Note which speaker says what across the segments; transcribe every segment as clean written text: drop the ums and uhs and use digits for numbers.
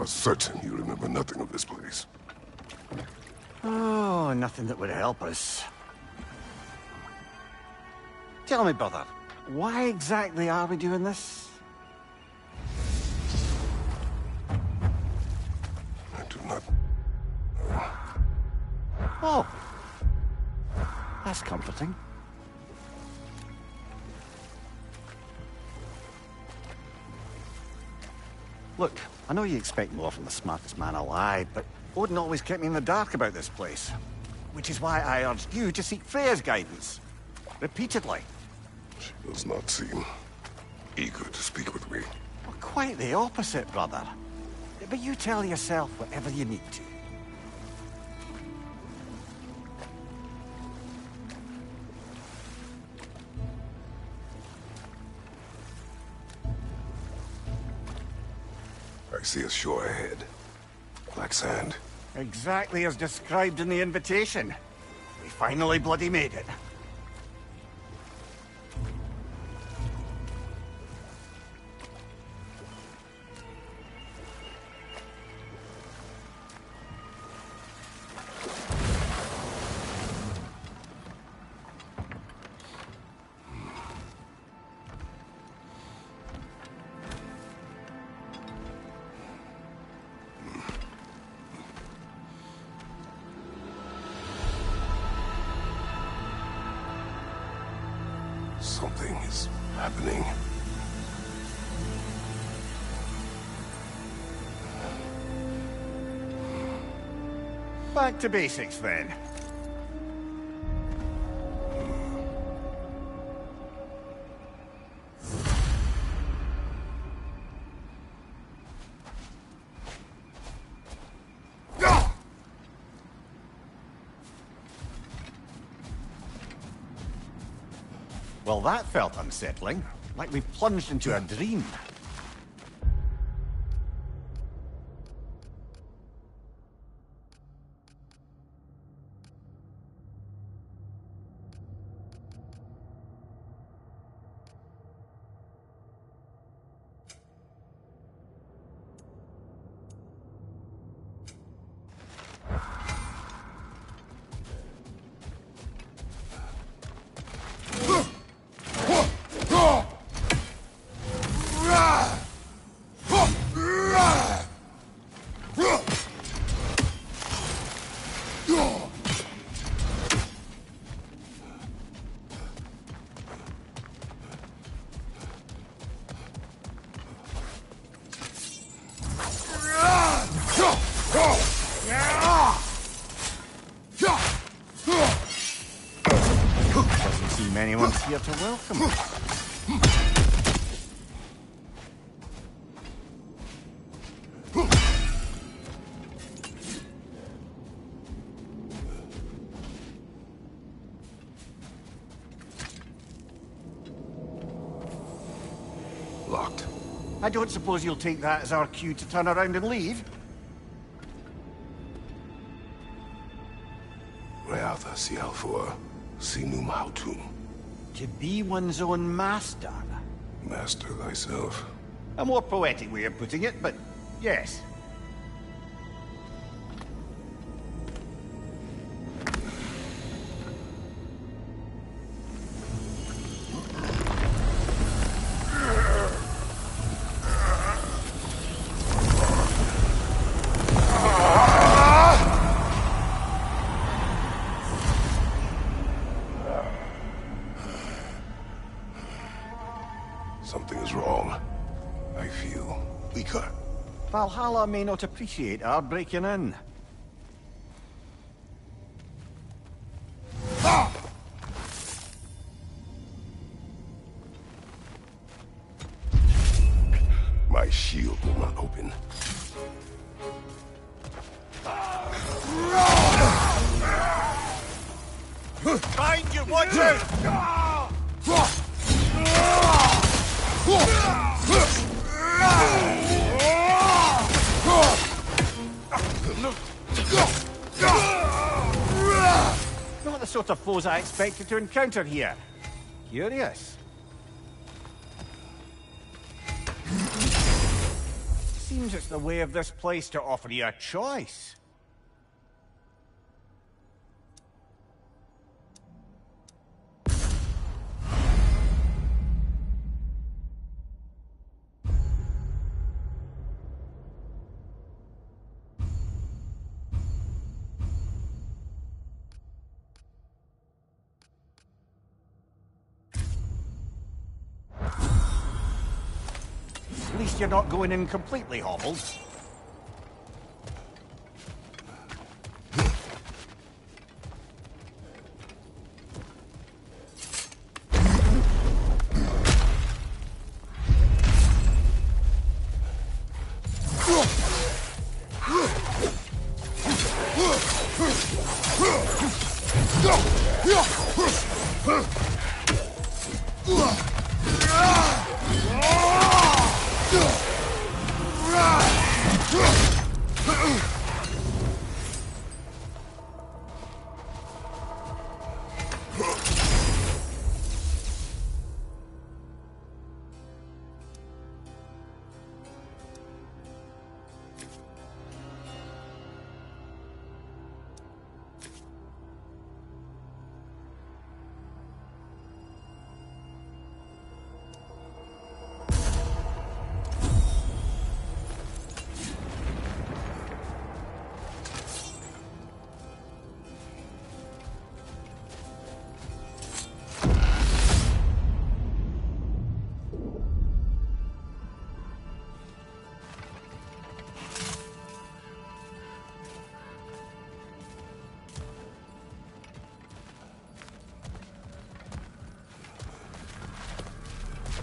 Speaker 1: are certain you remember nothing of this place.
Speaker 2: Oh, nothing that would help us. Tell me, brother, why exactly are we doing this?
Speaker 1: I do not...
Speaker 2: Oh. That's comforting. Look, I know you expect more from the smartest man alive, but Odin always kept me in the dark about this place. Which is why I urged you to seek Freya's guidance. Repeatedly.
Speaker 1: She does not seem eager to speak with me.
Speaker 2: Well, quite the opposite, brother. But you tell yourself whatever you need to.
Speaker 1: I see a shore ahead. Black sand.
Speaker 2: Exactly as described in the invitation. We finally bloody made it.
Speaker 1: Something is happening.
Speaker 2: Back to basics, then. Well, that felt unsettling. Like we plunged into a dream. Doesn't seem anyone's here to welcome us.
Speaker 1: Locked.
Speaker 2: I don't suppose you'll take that as our cue to turn around and leave?
Speaker 1: Reatha Sialfor, Sinum Hautum.
Speaker 2: To be one's own master.
Speaker 1: Master thyself.
Speaker 2: A more poetic way of putting it, but yes.
Speaker 1: Something is wrong. I feel weaker.
Speaker 2: Valhalla may not appreciate our breaking in.
Speaker 1: My shield will not open.
Speaker 2: Find your watcher! Not the sort of foes I expected to encounter here. Curious. seems it's the way of this place to offer you a choice. At least you're not going in completely hobbled.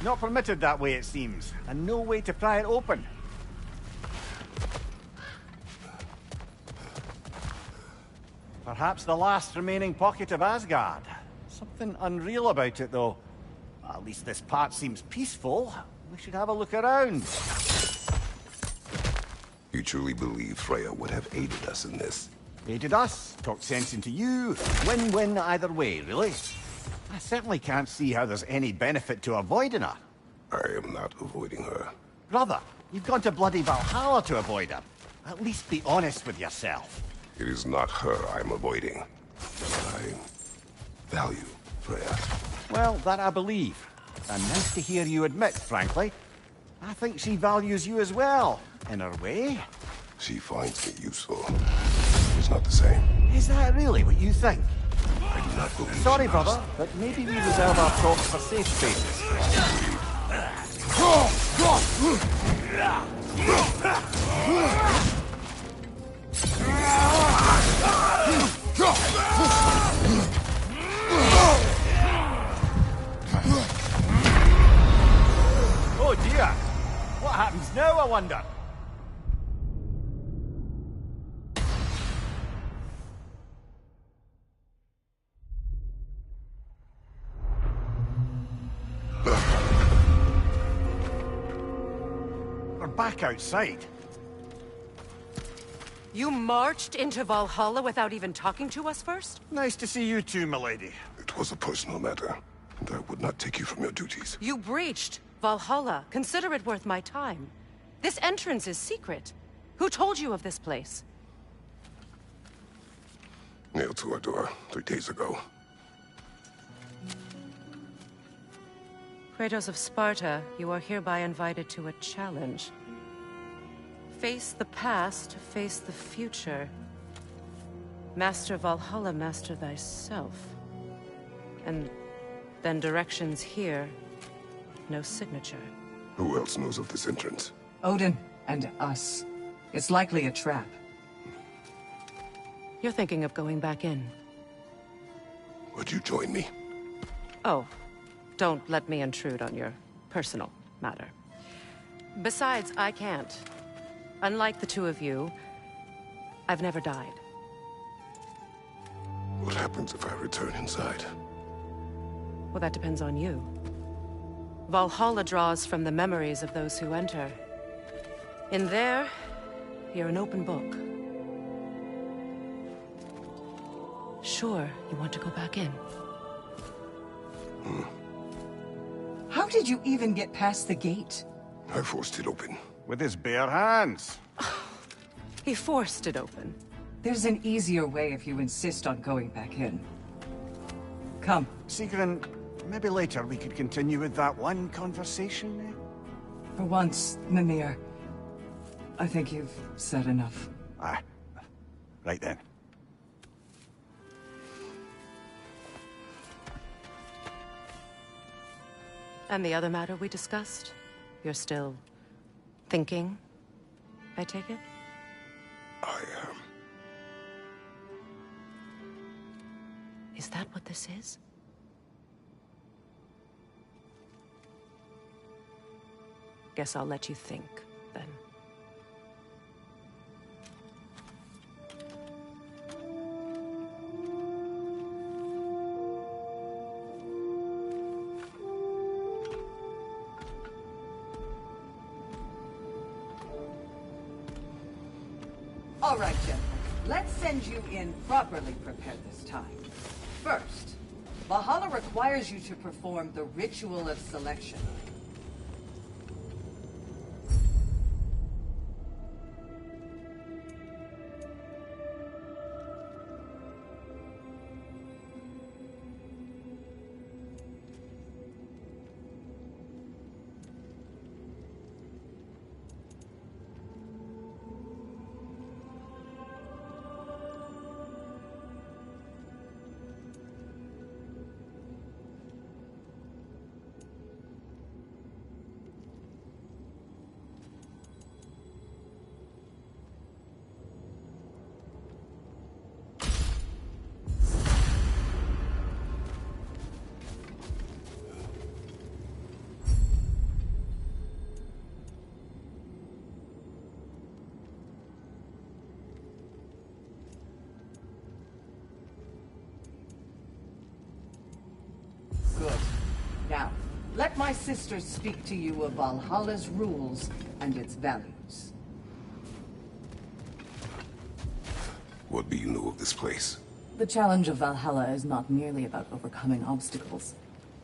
Speaker 2: Not permitted that way, it seems, and no way to pry it open. Perhaps the last remaining pocket of Asgard. Something unreal about it, though. At least this part seems peaceful. We should have a look around.
Speaker 1: You truly believe Freya would have aided us in this?
Speaker 2: Aided us, talked sense into you. Win-win either way, really. I certainly can't see how there's any benefit to avoiding her.
Speaker 1: I am not avoiding her.
Speaker 2: Brother, you've gone to bloody Valhalla to avoid her. At least be honest with yourself.
Speaker 1: It is not her I'm avoiding. I value Freya.
Speaker 2: Well, that I believe. And nice to hear you admit, frankly. I think she values you as well, in her way.
Speaker 1: She finds me useful. It's not the same.
Speaker 2: Is that really what you think?
Speaker 1: I do not believe
Speaker 2: Sorry,
Speaker 1: she
Speaker 2: brother, but maybe we reserve our talks for safe spaces. Oh dear! What happens now, I wonder? We're back outside.
Speaker 3: You marched into Valhalla without even talking to us first?
Speaker 2: Nice to see you too, milady.
Speaker 1: It was a personal matter, and I would not take you from your duties.
Speaker 3: You breached Valhalla. Consider it worth my time. This entrance is secret. Who told you of this place?
Speaker 1: Nailed to our door 3 days ago.
Speaker 3: Kratos of Sparta, you are hereby invited to a challenge. Face the past, face the future. Master Valhalla, master thyself. And then directions here, no signature.
Speaker 1: Who else knows of this entrance?
Speaker 4: Odin and us. It's likely a trap.
Speaker 3: You're thinking of going back in.
Speaker 1: Would you join me?
Speaker 3: Oh, don't let me intrude on your personal matter. Besides, I can't. Unlike the two of you, I've never died.
Speaker 1: What happens if I return inside?
Speaker 3: Well, that depends on you. Valhalla draws from the memories of those who enter. In there, you're an open book. Sure, you want to go back in.
Speaker 4: How did you even get past the gate?
Speaker 1: I forced it open.
Speaker 2: With his bare hands.
Speaker 3: He forced it open.
Speaker 4: There's an easier way if you insist on going back in. Come.
Speaker 2: Sigrun, maybe later we could continue with that one conversation, eh?
Speaker 4: For once, Mimir, I think you've said enough.
Speaker 2: Ah, right then.
Speaker 3: And the other matter we discussed? You're still thinking, I take it?
Speaker 1: I am.
Speaker 3: Is that what this is? Guess I'll let you think, then.
Speaker 4: All right, gentlemen. Let's send you in properly prepared this time. First, Valhalla requires you to perform the ritual of selection. Good. Now, let my sister speak to you of Valhalla's rules and its values.
Speaker 1: What do you know of this place?
Speaker 5: The challenge of Valhalla is not merely about overcoming obstacles.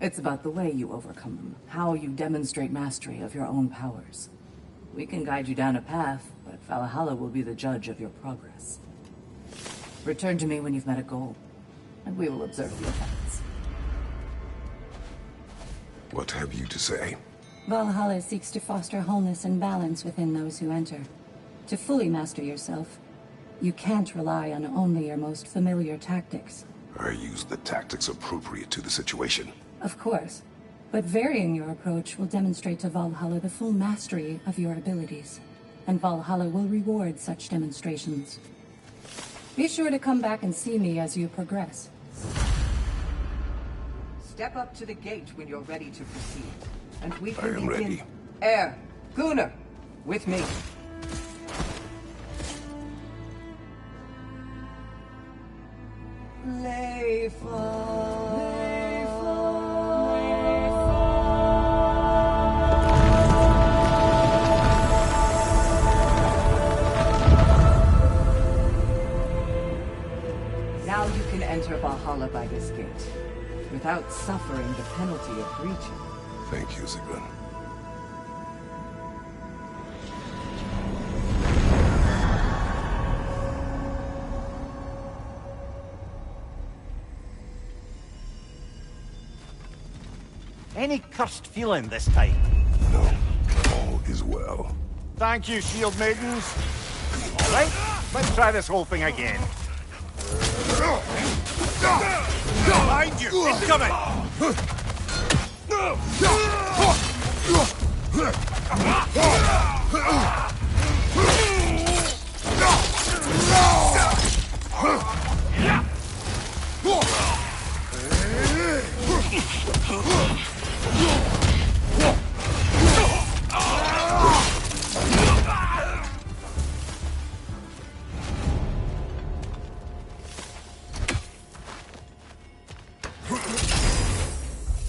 Speaker 5: It's about the way you overcome them, how you demonstrate mastery of your own powers. We can guide you down a path, but Valhalla will be the judge of your progress. Return to me when you've met a goal, and we will observe the effects.
Speaker 1: What have you to say?
Speaker 5: Valhalla seeks to foster wholeness and balance within those who enter. To fully master yourself, you can't rely on only your most familiar tactics.
Speaker 1: I use the tactics appropriate to the situation.
Speaker 5: Of course, but varying your approach will demonstrate to Valhalla the full mastery of your abilities, and Valhalla will reward such demonstrations. Be sure to come back and see me as you progress.
Speaker 4: Step up to the gate when you're ready to proceed, and we can
Speaker 1: I am
Speaker 4: begin.
Speaker 1: ready.
Speaker 4: Air, Gunnar, with me. Now you can enter Valhalla by this gate, without suffering the penalty of breaching.
Speaker 1: Thank you, Sigrun.
Speaker 2: Any cursed feeling this time?
Speaker 1: No, all is well.
Speaker 2: Thank you, shield maidens. All right, let's try this whole thing again. Behind you! Incoming!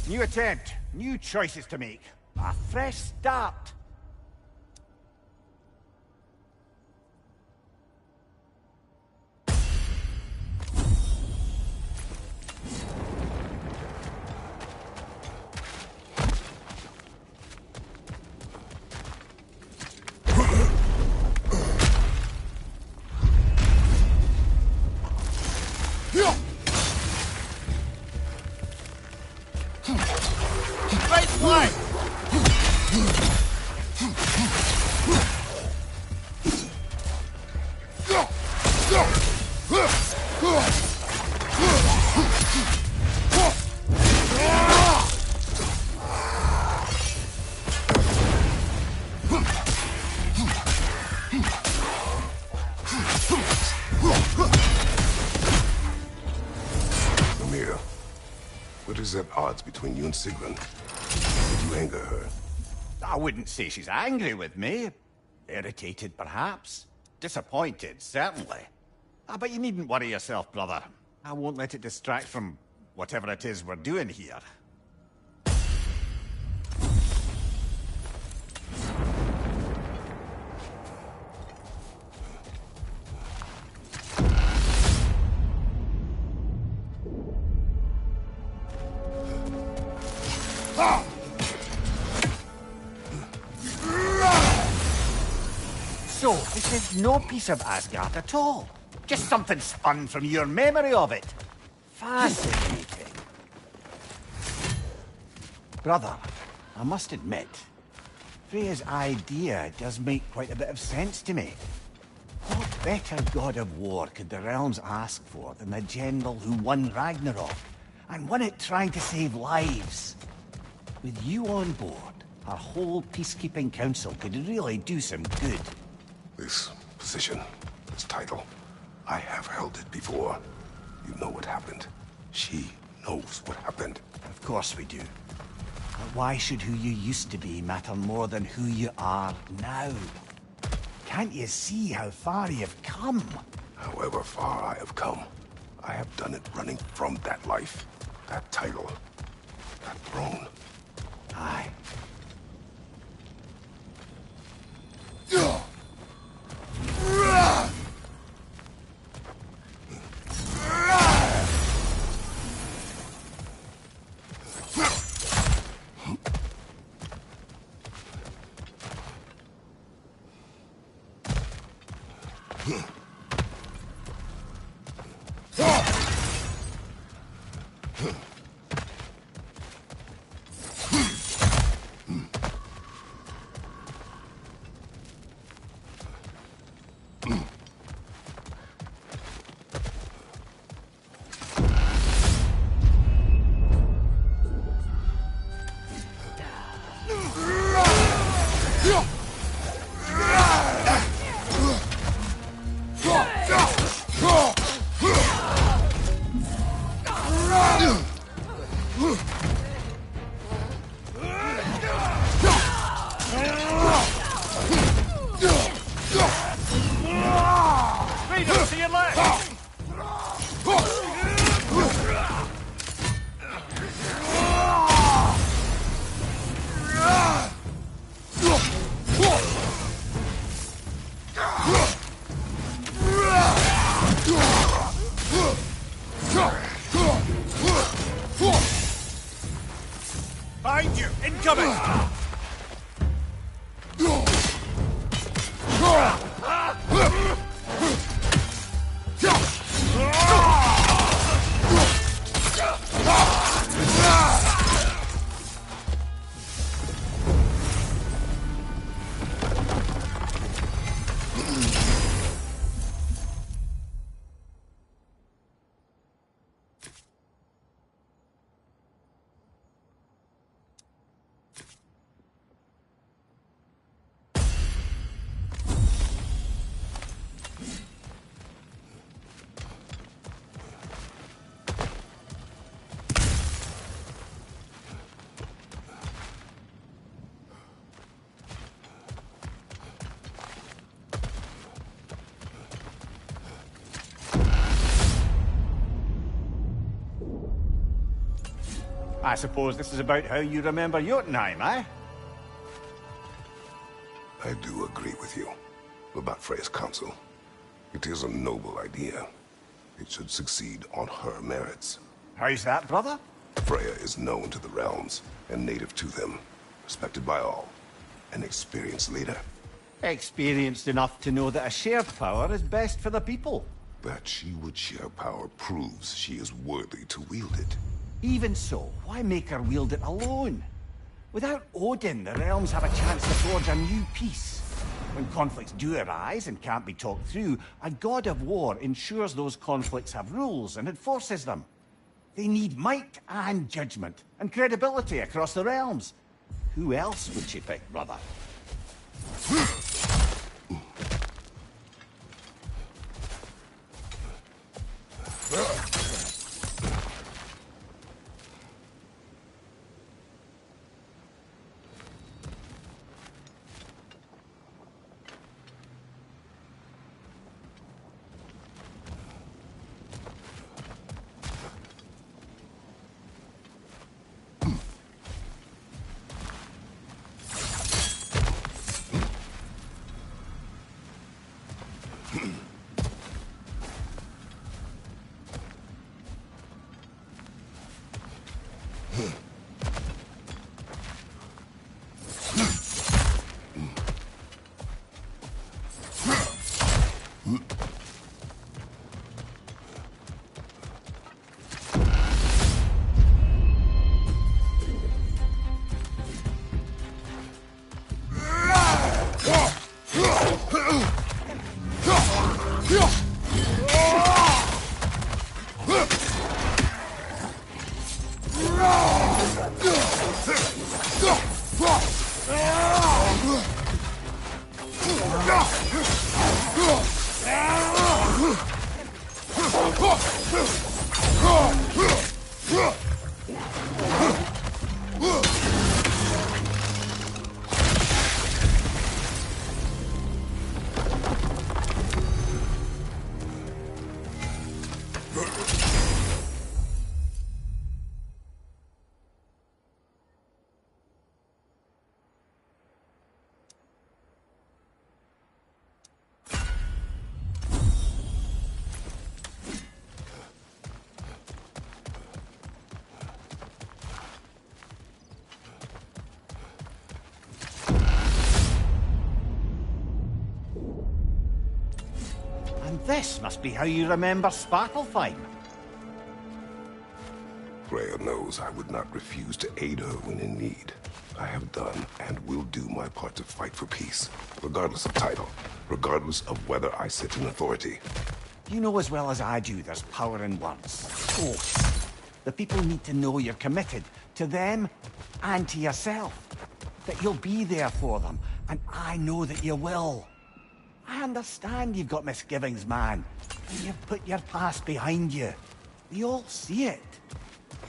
Speaker 2: New attempt, new choices to make. A fresh start.
Speaker 1: Amir, what is at odds between you and Sigrun? Did you anger her?
Speaker 2: I wouldn't say she's angry with me. Irritated, perhaps. Disappointed, certainly. But you needn't worry yourself, brother. I won't let it distract from whatever it is we're doing here. So, this is no piece of Asgard at all. Just something spun from your memory of it. Fascinating. Brother, I must admit, Freya's idea does make quite a bit of sense to me. What better god of war could the realms ask for than the general who won Ragnarok, and won it trying to save lives? With you on board, our whole peacekeeping council could really do some good.
Speaker 1: This position, this title, I have held it before. You know what happened. She knows what happened.
Speaker 2: Of course we do. But why should who you used to be matter more than who you are now? Can't you see how far you've come?
Speaker 1: However far I have come, I have done it running from that life, that title, that throne.
Speaker 2: Aye. Behind you! Incoming! I suppose this is about how you remember Jotunheim, eh?
Speaker 1: I do agree with you about Freya's council. It is a noble idea. It should succeed on her merits.
Speaker 2: How's that, brother?
Speaker 1: Freya is known to the realms and native to them, respected by all, an experienced leader.
Speaker 2: Experienced enough to know that a shared power is best for the people.
Speaker 1: That she would share power proves she is worthy to wield it.
Speaker 2: Even so, why make her wield it alone? Without Odin, the realms have a chance to forge a new peace. When conflicts do arise and can't be talked through, a god of war ensures those conflicts have rules and enforces them. They need might and judgment, and credibility across the realms. Who else would she pick, brother? This must be how you remember Svartalfheim.
Speaker 1: Freya knows I would not refuse to aid her when in need. I have done and will do my part to fight for peace, regardless of title, regardless of whether I sit in authority.
Speaker 2: You know as well as I do there's power in words. Oaths. The people need to know you're committed, to them and to yourself. That you'll be there for them, and I know that you will. I understand you've got misgivings, man. But you've put your past behind you. We all see it.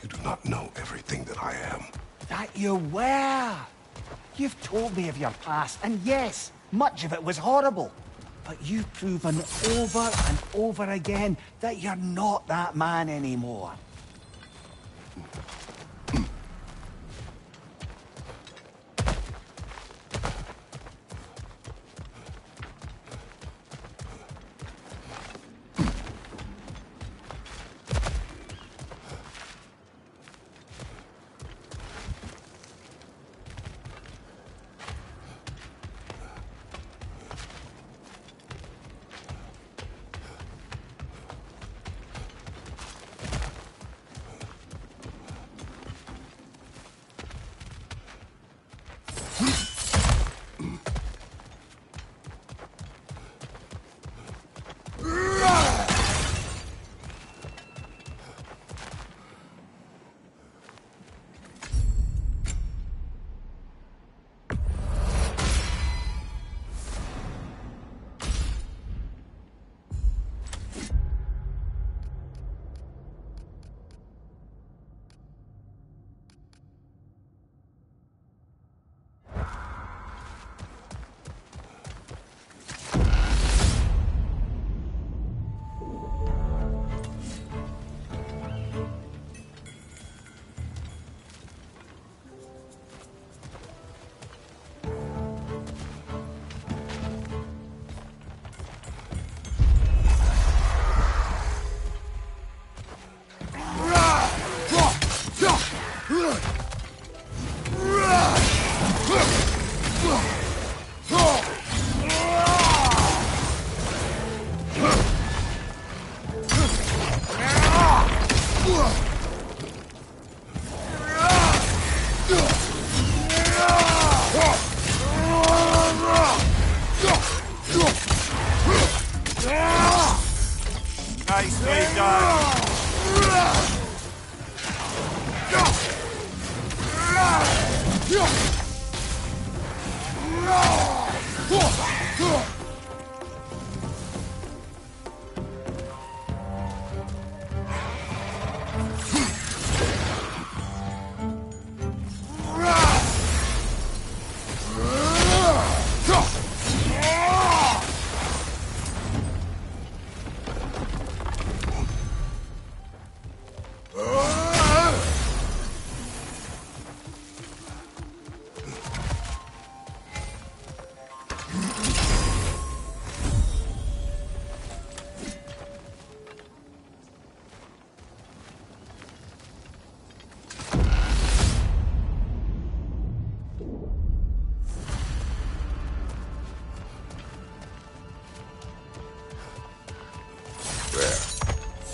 Speaker 1: You do not know everything that I am.
Speaker 2: That you were. You've told me of your past, and yes, much of it was horrible. But you've proven over and over again that you're not that man anymore. Nicely done.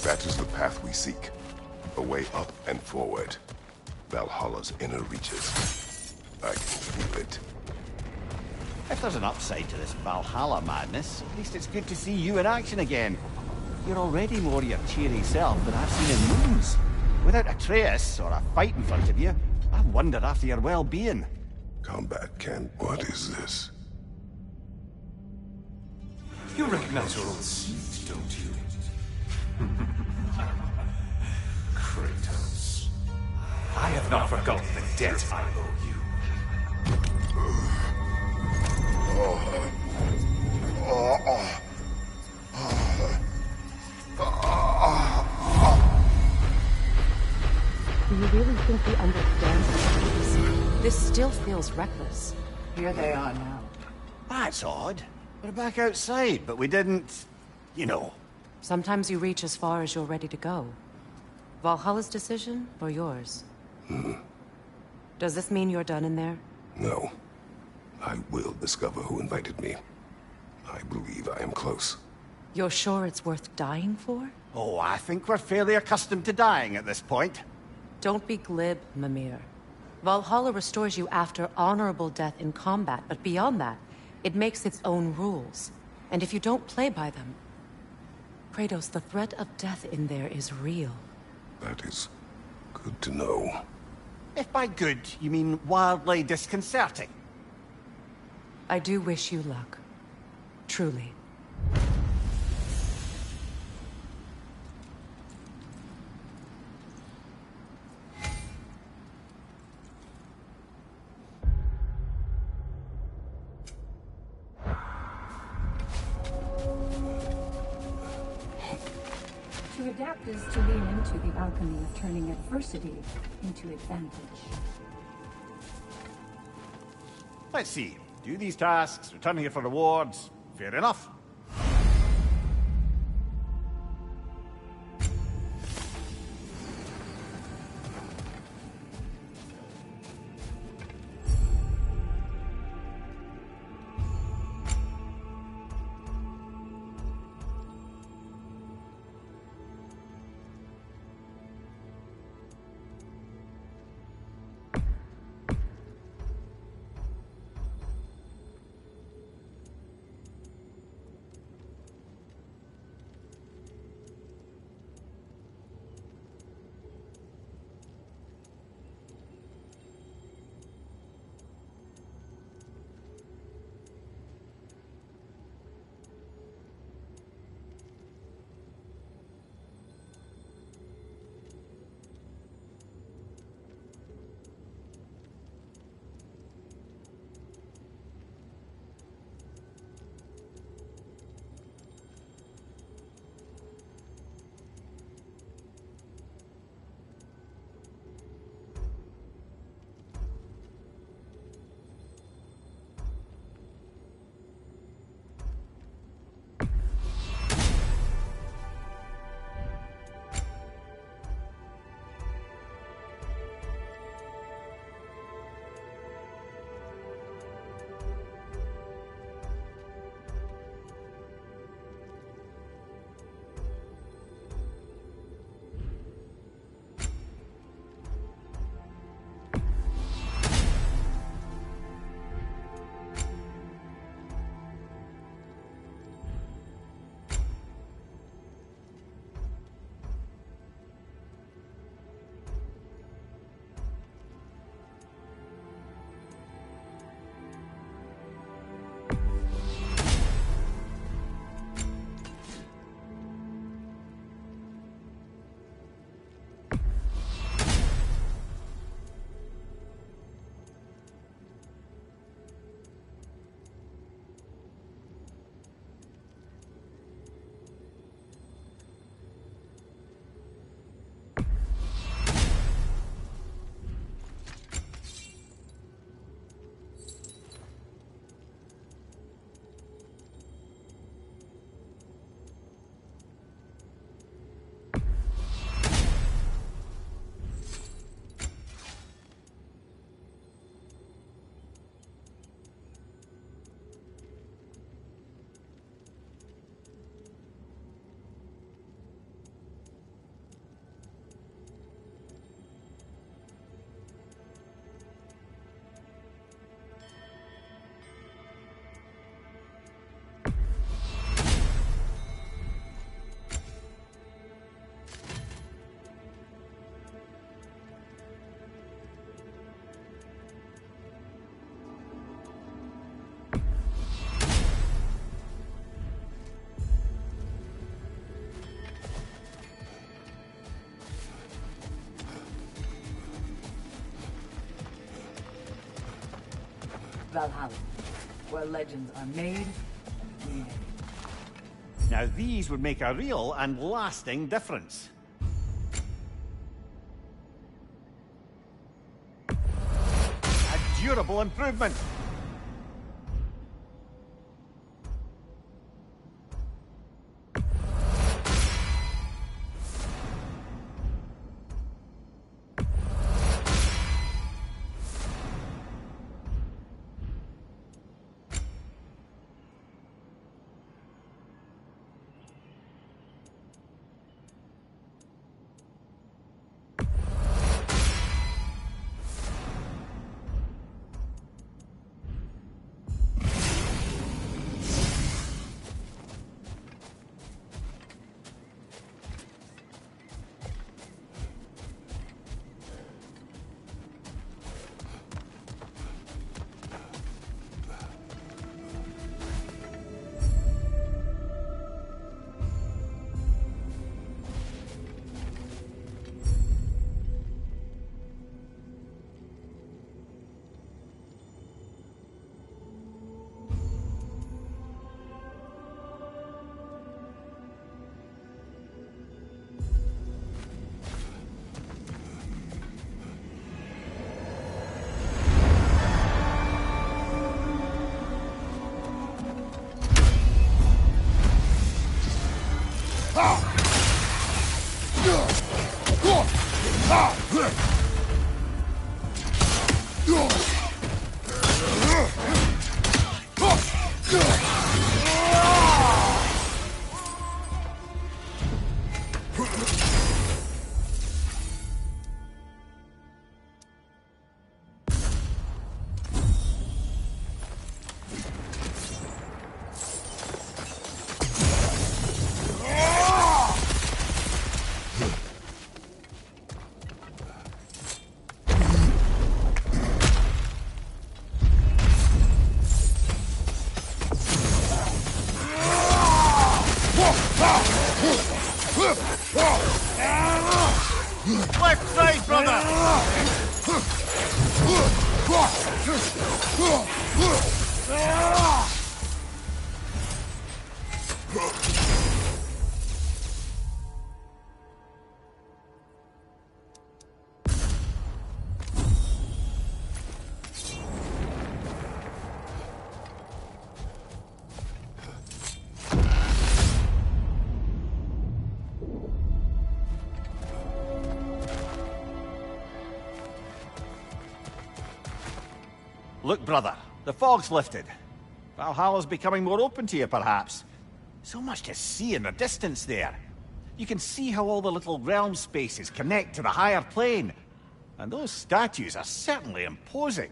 Speaker 1: That is the path we seek. A way up and forward. Valhalla's inner reaches. I can feel it.
Speaker 2: If there's an upside to this Valhalla madness, at least it's good to see you in action again. You're already more your cheery self than I've seen in moons. Without Atreus or a fight in front of you, I wonder after your well-being.
Speaker 1: Combat can... What is this?
Speaker 6: You recognize your old seat, don't you? Kratos. I have not forgotten the debt I owe you.
Speaker 3: Do you really think he understands this? This still feels reckless.
Speaker 4: Here they are now.
Speaker 2: That's odd. We're back outside, but we didn't... you know.
Speaker 3: Sometimes you reach as far as you're ready to go. Valhalla's decision, or yours? Does this mean you're done in there?
Speaker 1: No. I will discover who invited me. I believe I am close.
Speaker 3: You're sure it's worth dying for?
Speaker 2: Oh, I think we're fairly accustomed to dying at this point.
Speaker 3: Don't be glib, Mimir. Valhalla restores you after honorable death in combat, but beyond that, it makes its own rules. And if you don't play by them... Kratos, the threat of death in there is real.
Speaker 1: That is good to know.
Speaker 2: If by good, you mean wildly disconcerting.
Speaker 3: I do wish you luck. Truly.
Speaker 7: To adapt is to lean into the alchemy of turning adversity into advantage.
Speaker 2: Let's see. Do these tasks, return here for rewards. Fair enough.
Speaker 4: Valhalla, where legends are made, remade.
Speaker 2: Now these would make a real and lasting difference. A durable improvement. Left side, brother! Look, brother, the fog's lifted. Valhalla's becoming more open to you, perhaps. So much to see in the distance there. You can see how all the little realm spaces connect to the higher plane. And those statues are certainly imposing.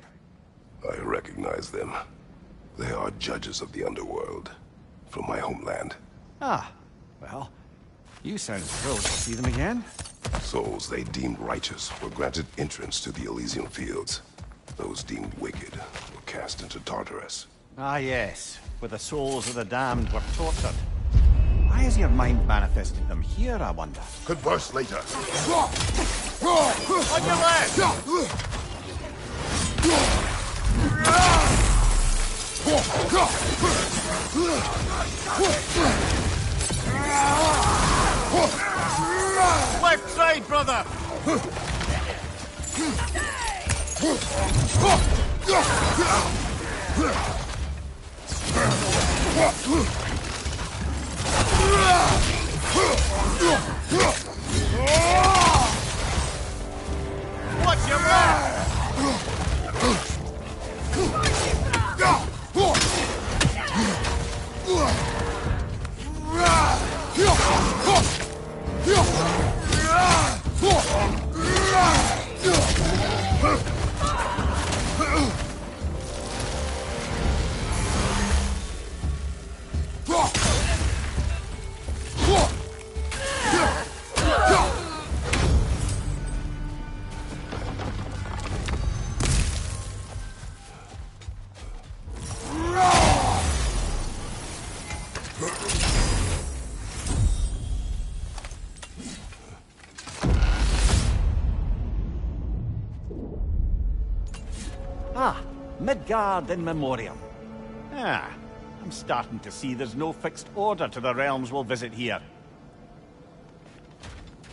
Speaker 1: I recognize them. They are judges of the underworld, from my homeland.
Speaker 2: Ah, well, you sound thrilled to see them again.
Speaker 1: Souls they deemed righteous were granted entrance to the Elysian fields. Those deemed wicked were cast into Tartarus.
Speaker 2: Ah, yes, where the souls of the damned were tortured. Why has your mind manifested them here, I wonder?
Speaker 1: Converse later.
Speaker 2: On your left! Left side, brother! Watch your back! Ah, Midgard in memoriam. Ah, I'm starting to see there's no fixed order to the realms we'll visit here.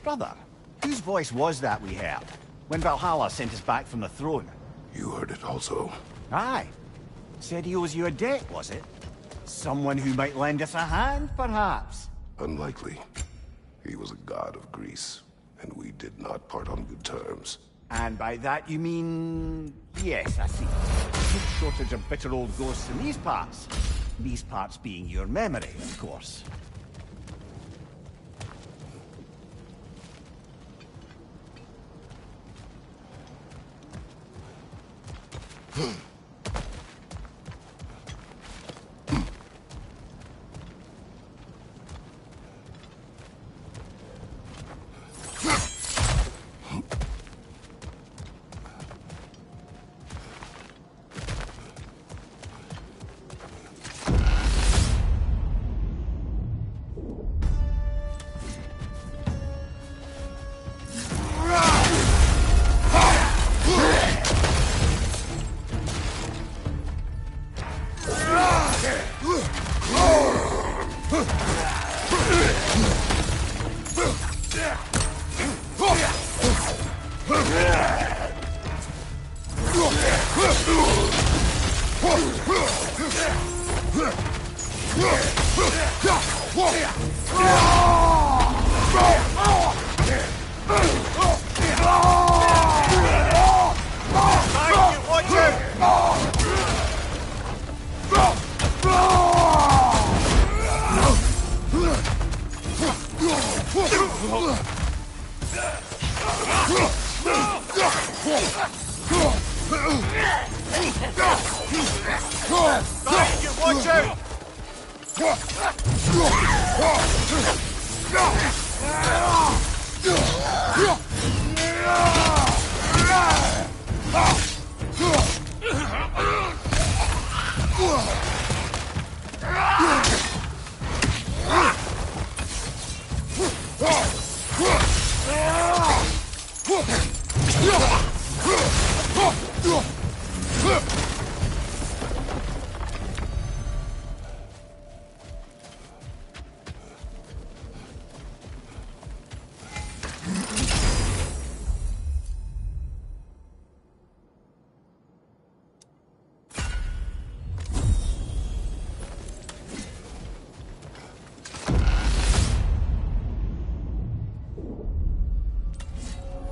Speaker 2: Brother, whose voice was that we heard when Valhalla sent us back from the throne?
Speaker 1: You heard it also.
Speaker 2: Aye. Said he owes you a debt, was it? Someone who might lend us a hand, perhaps?
Speaker 1: Unlikely. He was a god of Greece, and we did not part on good terms.
Speaker 2: And by that you mean... Yes, I see. No shortage of bitter old ghosts in these parts. These parts being your memory, of course.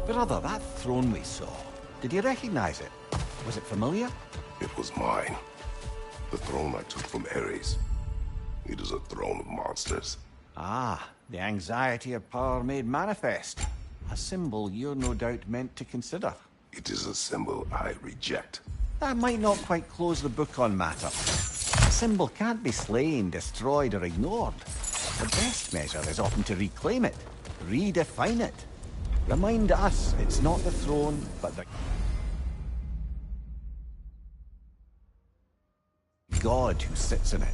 Speaker 2: Brother, that throne we saw, did you recognize it? Was it familiar?
Speaker 1: It was mine. The throne I took from Ares. It is a throne of monsters.
Speaker 2: Ah, the anxiety of power made manifest. A symbol you're no doubt meant to consider.
Speaker 1: It is a symbol I reject.
Speaker 2: That might not quite close the book on matter. A symbol can't be slain, destroyed, or ignored. The best measure is often to reclaim it, redefine it. Remind us it's not the throne, but the God who sits in it.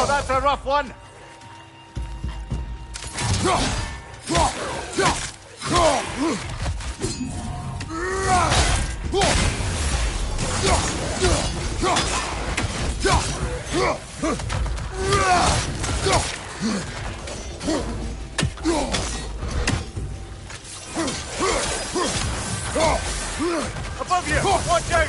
Speaker 2: That's a rough one. Above you! Watch out!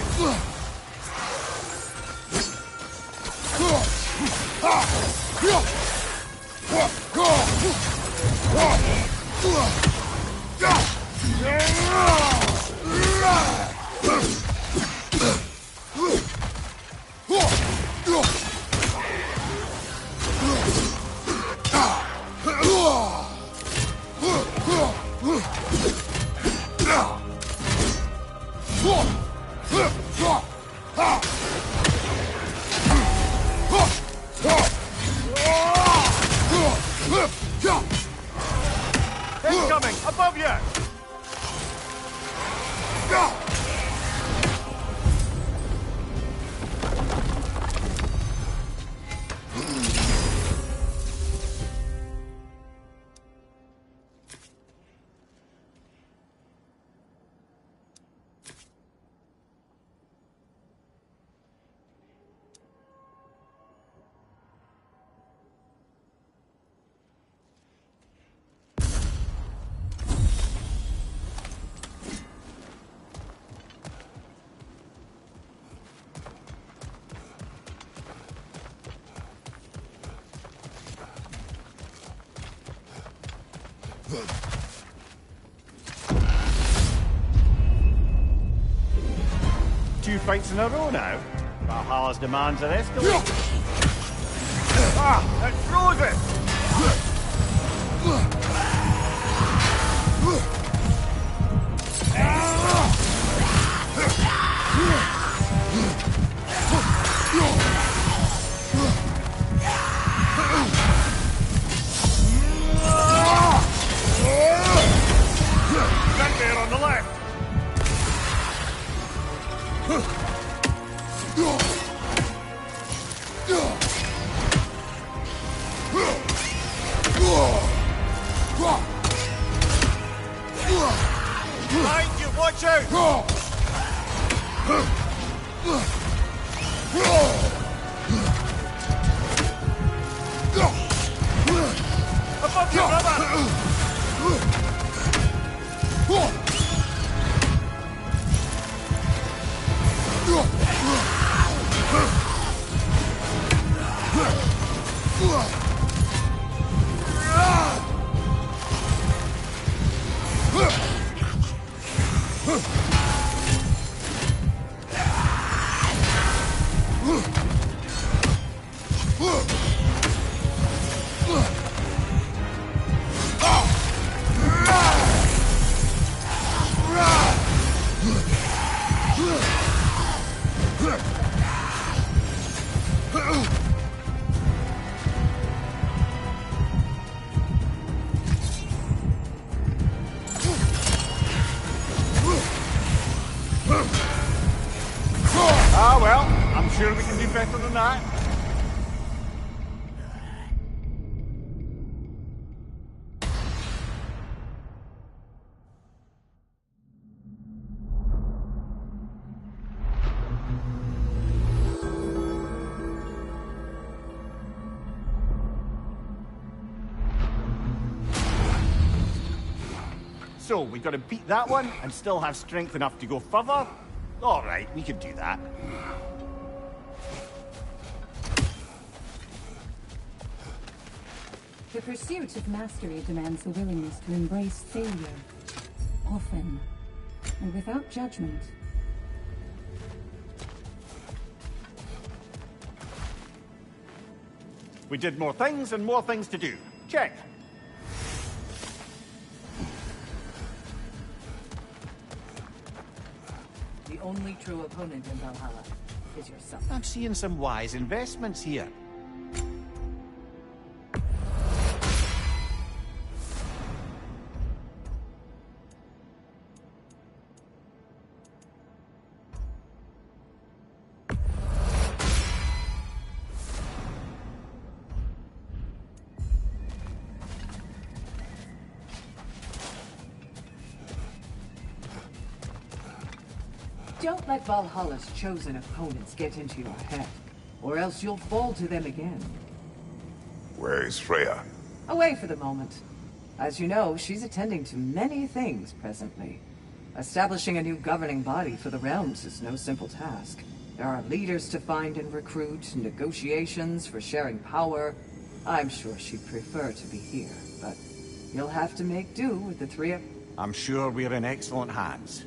Speaker 2: Incoming! Above you! Two fights in a row now. Valhalla's demands are escalating. Ah, it throws it! Nightmare on the left! Behind you, watch out! Above you, brother! Ah, well, I'm sure we can do better than that. So, we got to beat that one and still have strength enough to go further? All right, we can do that.
Speaker 7: The pursuit of mastery demands the willingness to embrace failure, often, and without judgment.
Speaker 2: We did more things and more things to do. Check.
Speaker 4: The only true opponent in Valhalla is yourself.
Speaker 2: I'm seeing some wise investments here.
Speaker 4: Don't let Valhalla's chosen opponents get into your head, or else you'll fall to them again.
Speaker 1: Where is Freya?
Speaker 4: Away for the moment. As you know, she's attending to many things presently. Establishing a new governing body for the realms is no simple task. There are leaders to find and recruit, negotiations for sharing power. I'm sure she'd prefer to be here, but you'll have to make do with the three of...
Speaker 2: I'm sure we're in excellent hands.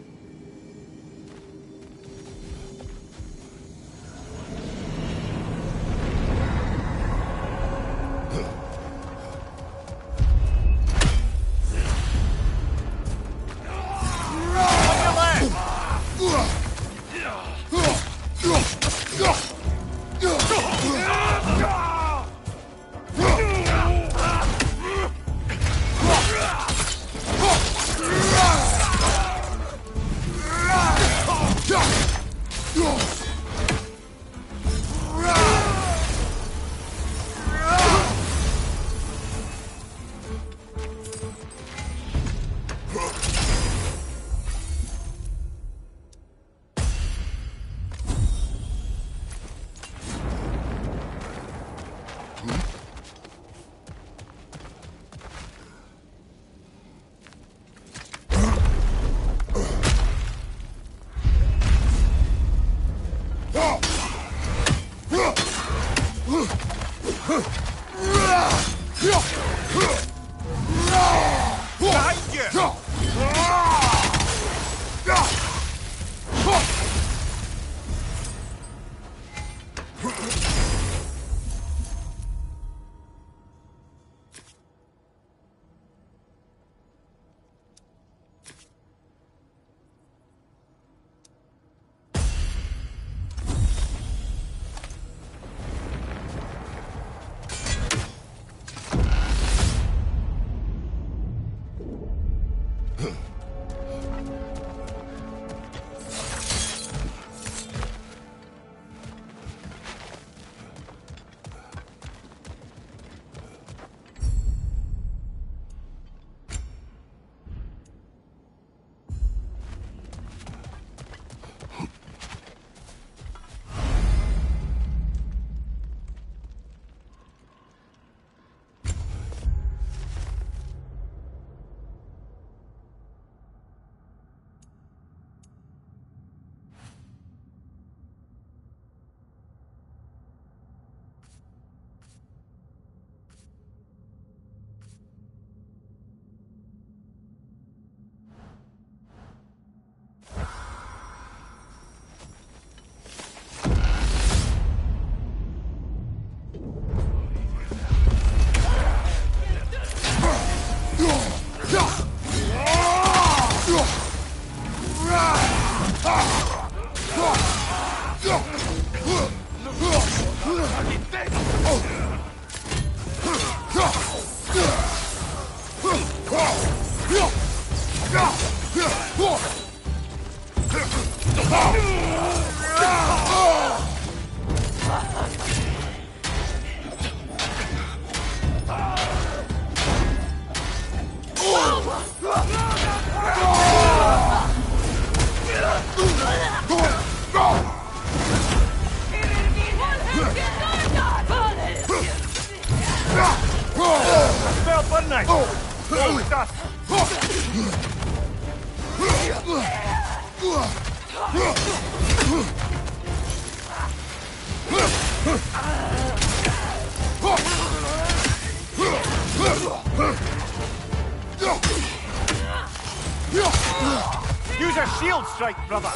Speaker 6: Use a shield strike, brother!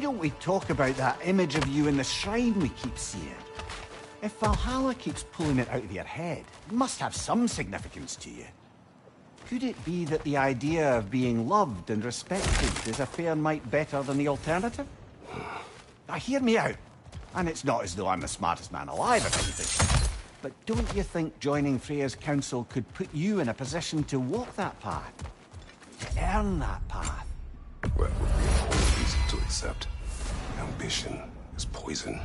Speaker 2: don't we talk about that image of you in the shrine we keep seeing? If Valhalla keeps pulling it out of your head, it must have some significance to you. Could it be that the idea of being loved and respected is a fair mite better than the alternative? Now hear me out. And it's not as though I'm the smartest man alive or anything. But don't you think joining Freya's council could put you in a position to walk that path? To earn that path?
Speaker 1: Well, it would be more easy to accept. Ambition is poison.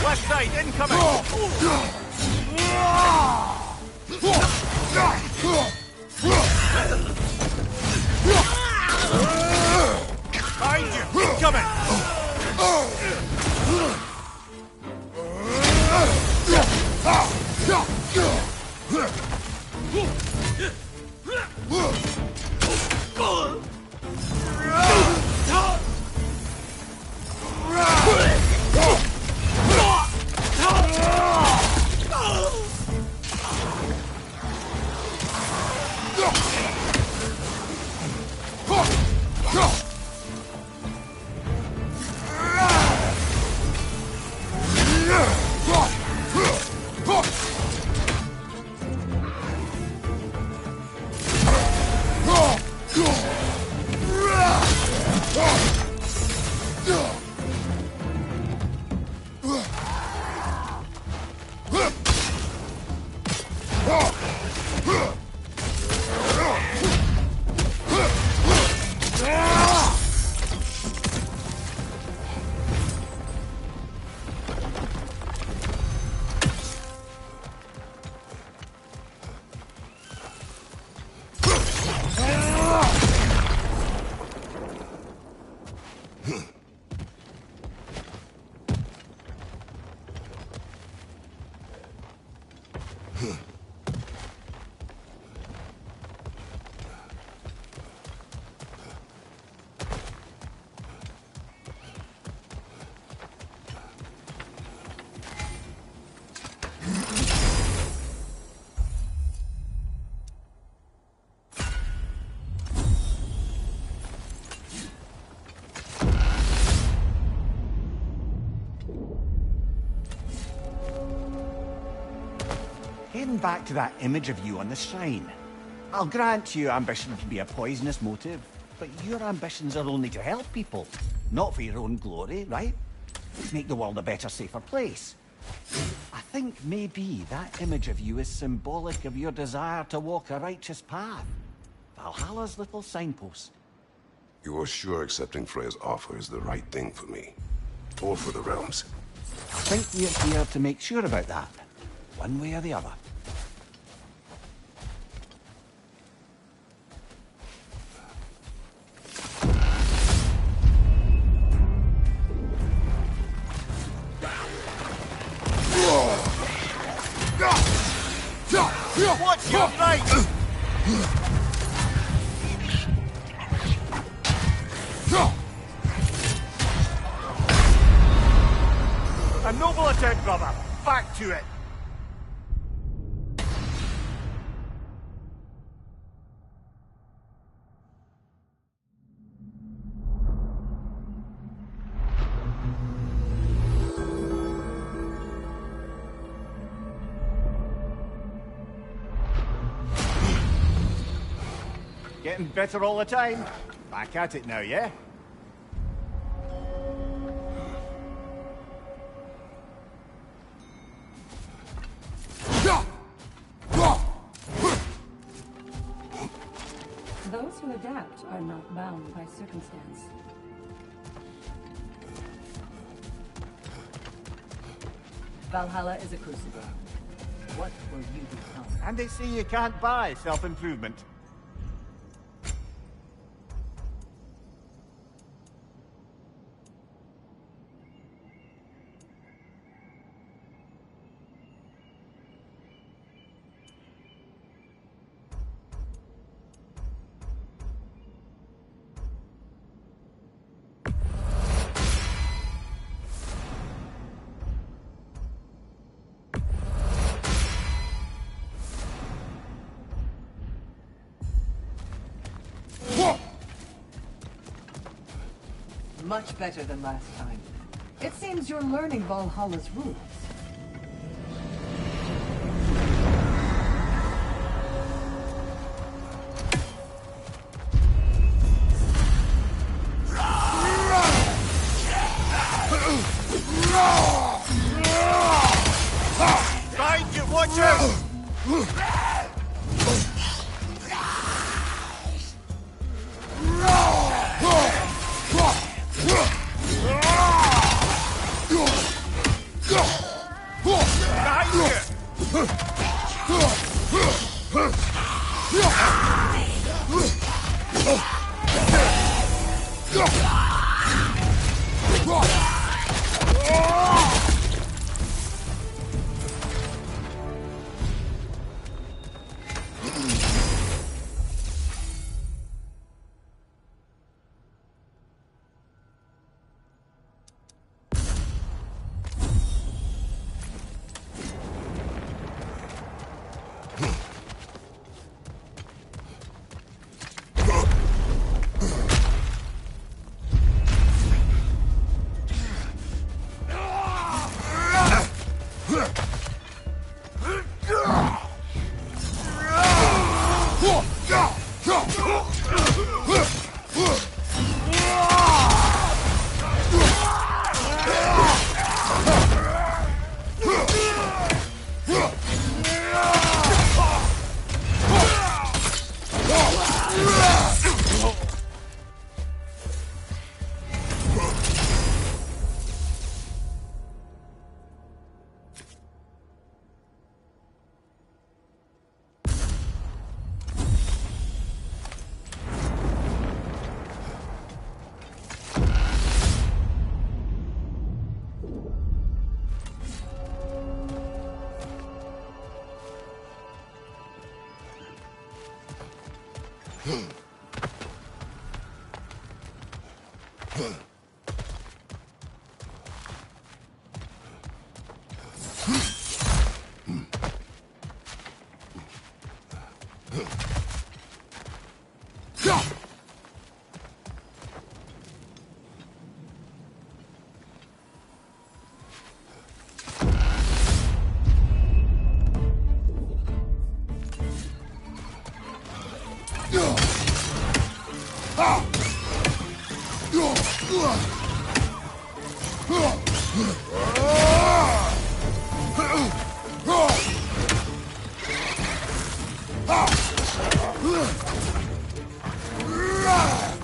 Speaker 2: Left side, incoming! Behind you, incoming! Heading back to that image of you on the shrine. I'll grant you ambition can be a poisonous motive, but your ambitions are only to help people, not for your own glory, right? Make the world a better, safer place. I think maybe that image of you is symbolic of your desire to walk a righteous path. Valhalla's little signpost.
Speaker 1: You are sure accepting Freya's offer is the right thing for me? Or for the realms?
Speaker 2: I think we're here to make sure about that, one way or the other.
Speaker 8: Watch your right!
Speaker 2: A noble attempt, brother. Back to it. Getting better all the time. Back at it now, yeah?
Speaker 7: Those who adapt are not bound by circumstance.
Speaker 4: Valhalla is a crucible. What will you become?
Speaker 2: And they say you can't buy self-improvement.
Speaker 4: Much better than last time. It seems you're learning Valhalla's rules.
Speaker 2: Find you, watch out!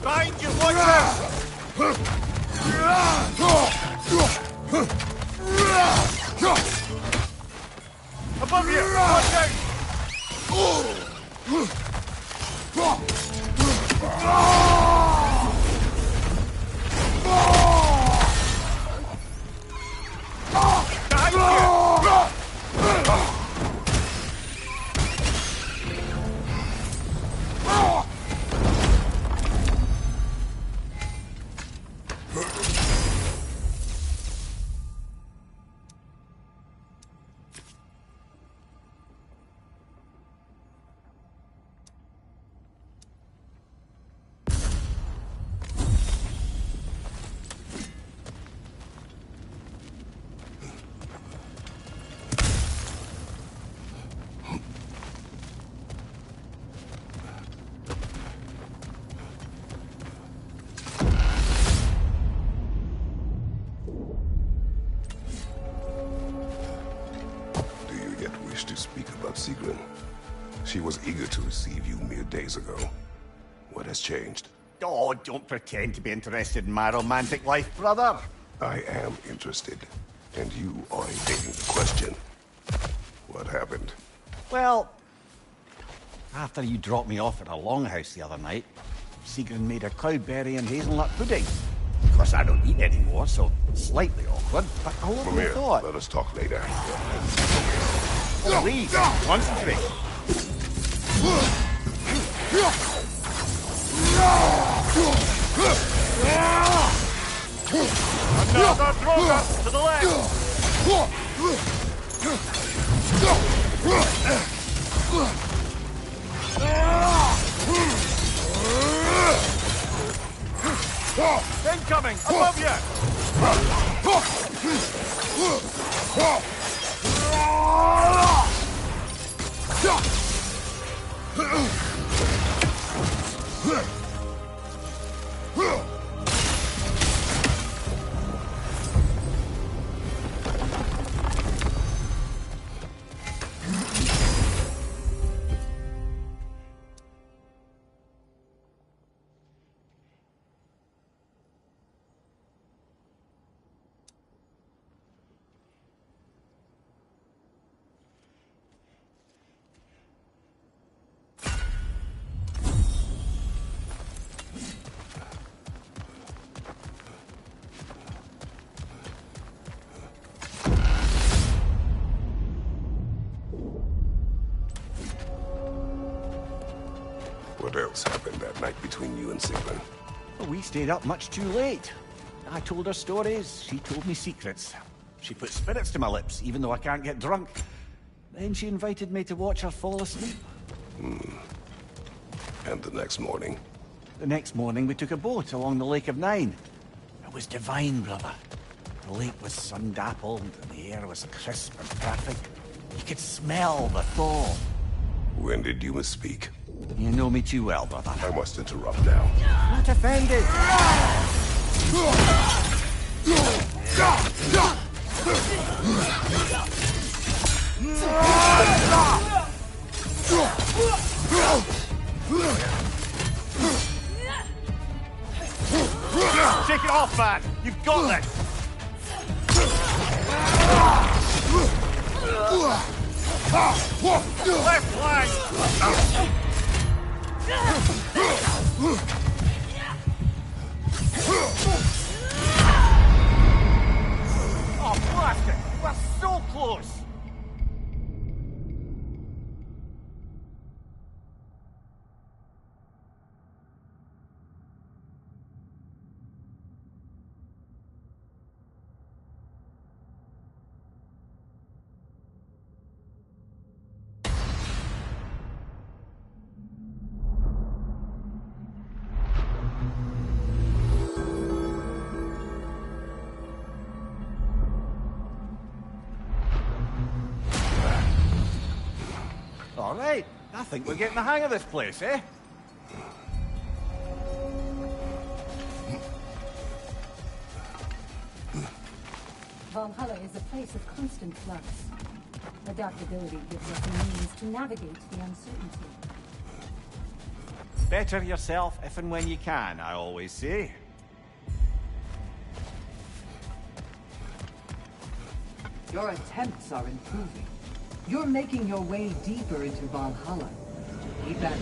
Speaker 8: Find you, watch out! Above you! Watch out!
Speaker 1: She was eager to receive you mere days ago. What has changed?
Speaker 2: Oh, don't pretend to be interested in my romantic life, brother.
Speaker 1: I am interested. And you are evading the question. What happened?
Speaker 2: Well, after you dropped me off at a longhouse the other night, Sigrun made a cloudberry and hazelnut pudding. Of course, I don't eat anymore, so slightly awkward, but a
Speaker 1: Come
Speaker 2: lovely
Speaker 1: here.
Speaker 2: thought.
Speaker 1: Let us talk later.
Speaker 2: Please, concentrate.
Speaker 8: Another Droga to the left! Incoming! Above you!
Speaker 1: What else happened that night between you and Sigrun?
Speaker 2: Well, we stayed up much too late. I told her stories, she told me secrets. She put spirits to my lips, even though I can't get drunk. Then she invited me to watch her fall asleep.
Speaker 1: And the next morning?
Speaker 2: The next morning, we took a boat along the Lake of Nine. It was divine, brother. The lake was sun-dappled, and the air was crisp and perfect. You could smell the thaw.
Speaker 1: When did you misspeak?
Speaker 2: You know me too well, brother.
Speaker 1: I must interrupt now.
Speaker 2: Not offended.
Speaker 8: Shake it off, man! You've got this! Left flank! Oh, blast it! We're so close!
Speaker 2: All right, I think we're getting the hang of this place, eh?
Speaker 7: Valhalla is a place of constant flux. Adaptability gives us the means to navigate the uncertainty.
Speaker 2: Better yourself if and when you can, I always say.
Speaker 4: Your attempts are improving. You're making your way deeper into Valhalla. Keep at it.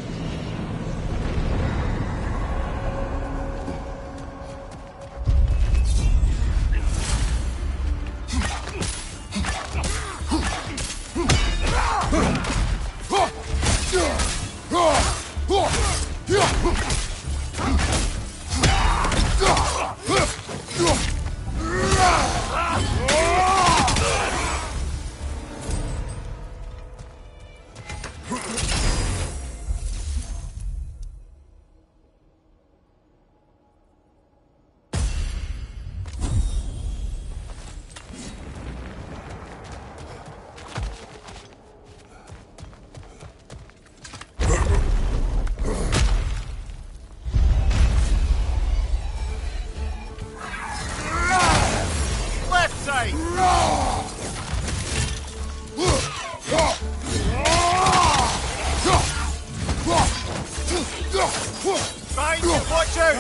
Speaker 4: Behind you, watch out!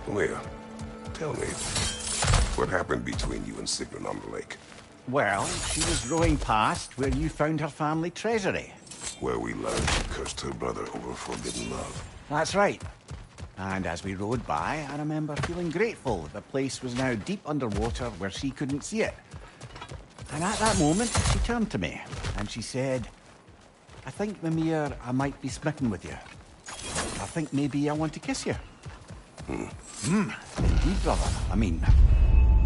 Speaker 1: Leah, tell me, what happened between you and Sigrun on the lake?
Speaker 2: Well, she was rowing past where you found her family treasury.
Speaker 1: Where we learned she cursed her brother over forbidden love.
Speaker 2: That's right. And as we rowed by, I remember feeling grateful that the place was now deep underwater where she couldn't see it. And at that moment, she turned to me, and she said, I think, Mimir, I might be smitten with you. I think maybe I want to kiss you. Indeed, brother. I mean,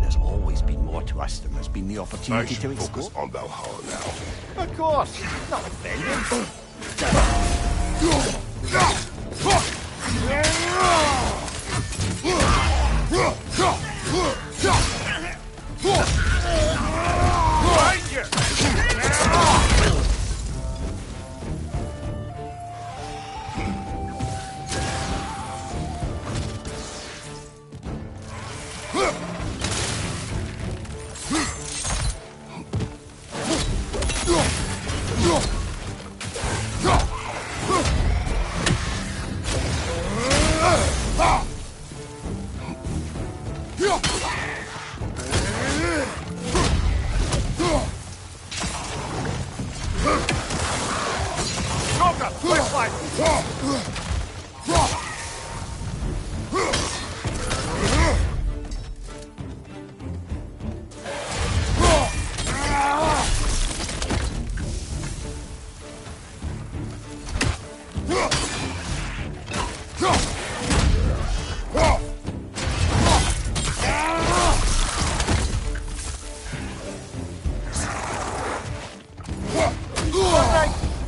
Speaker 2: there's always been more to us than there's been the
Speaker 1: I
Speaker 2: opportunity
Speaker 1: should
Speaker 2: to explore.
Speaker 1: focus on Valhalla now.
Speaker 2: Of course, not offended.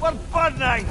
Speaker 8: We're burning!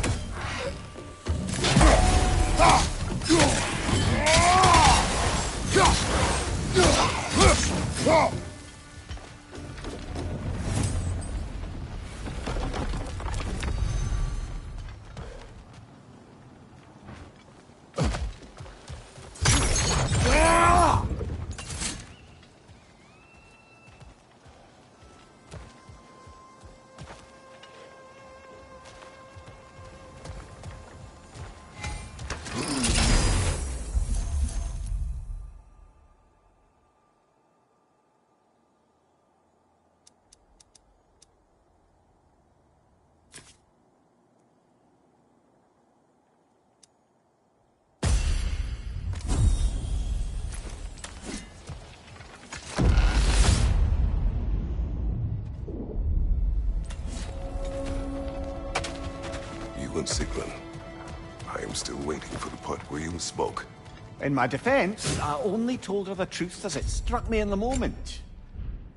Speaker 1: You and Sigrun. I am still waiting for the part where you spoke.
Speaker 2: In my defense, I only told her the truth as it struck me in the moment.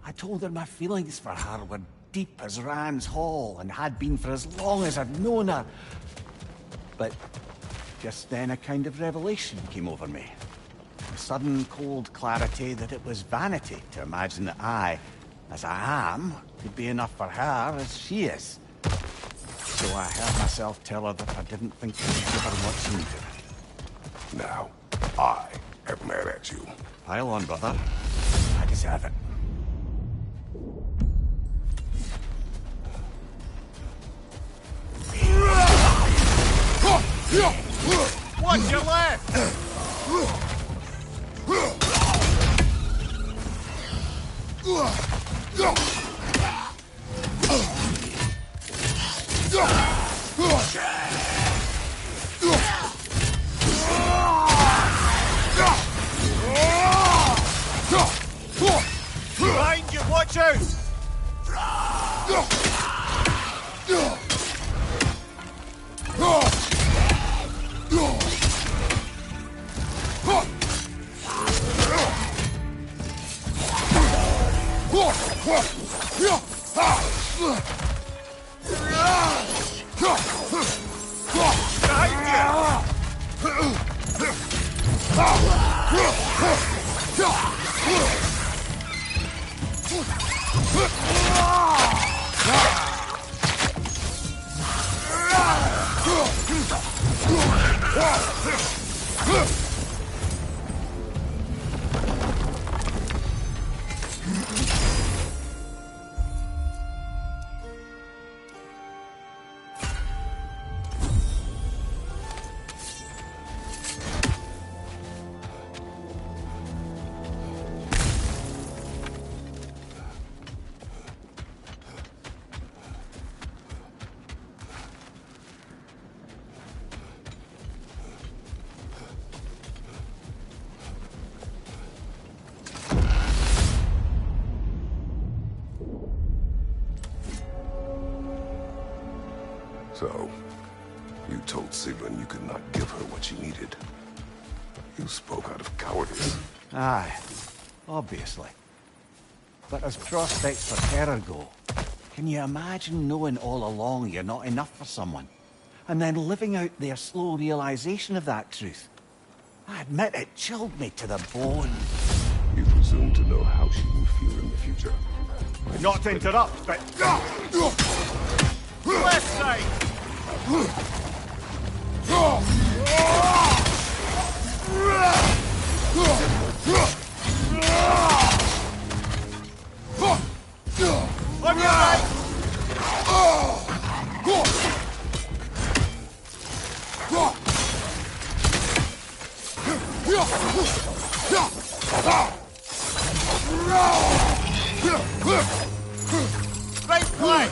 Speaker 2: I told her my feelings for her were deep as Rand's Hall and had been for as long as I've known her. But just then a kind of revelation came over me. A sudden cold clarity that it was vanity to imagine that I, as I am, could be enough for her as she is. So I heard myself tell her that I didn't think I would give her what she needed.
Speaker 1: Now, I am mad at you.
Speaker 2: Pile on, brother. I deserve it.
Speaker 8: Watch your left! Behind you, watch out!
Speaker 1: So, you told Sigrun you could not give her what she needed. You spoke out of cowardice.
Speaker 2: Aye, obviously. But as prospects for terror go, can you imagine knowing all along you're not enough for someone, and then living out their slow realization of that truth? I admit it chilled me to the bone.
Speaker 1: You presume to know how she will feel in the future.
Speaker 8: Not to interrupt, but... Left side! On your right! Right flank!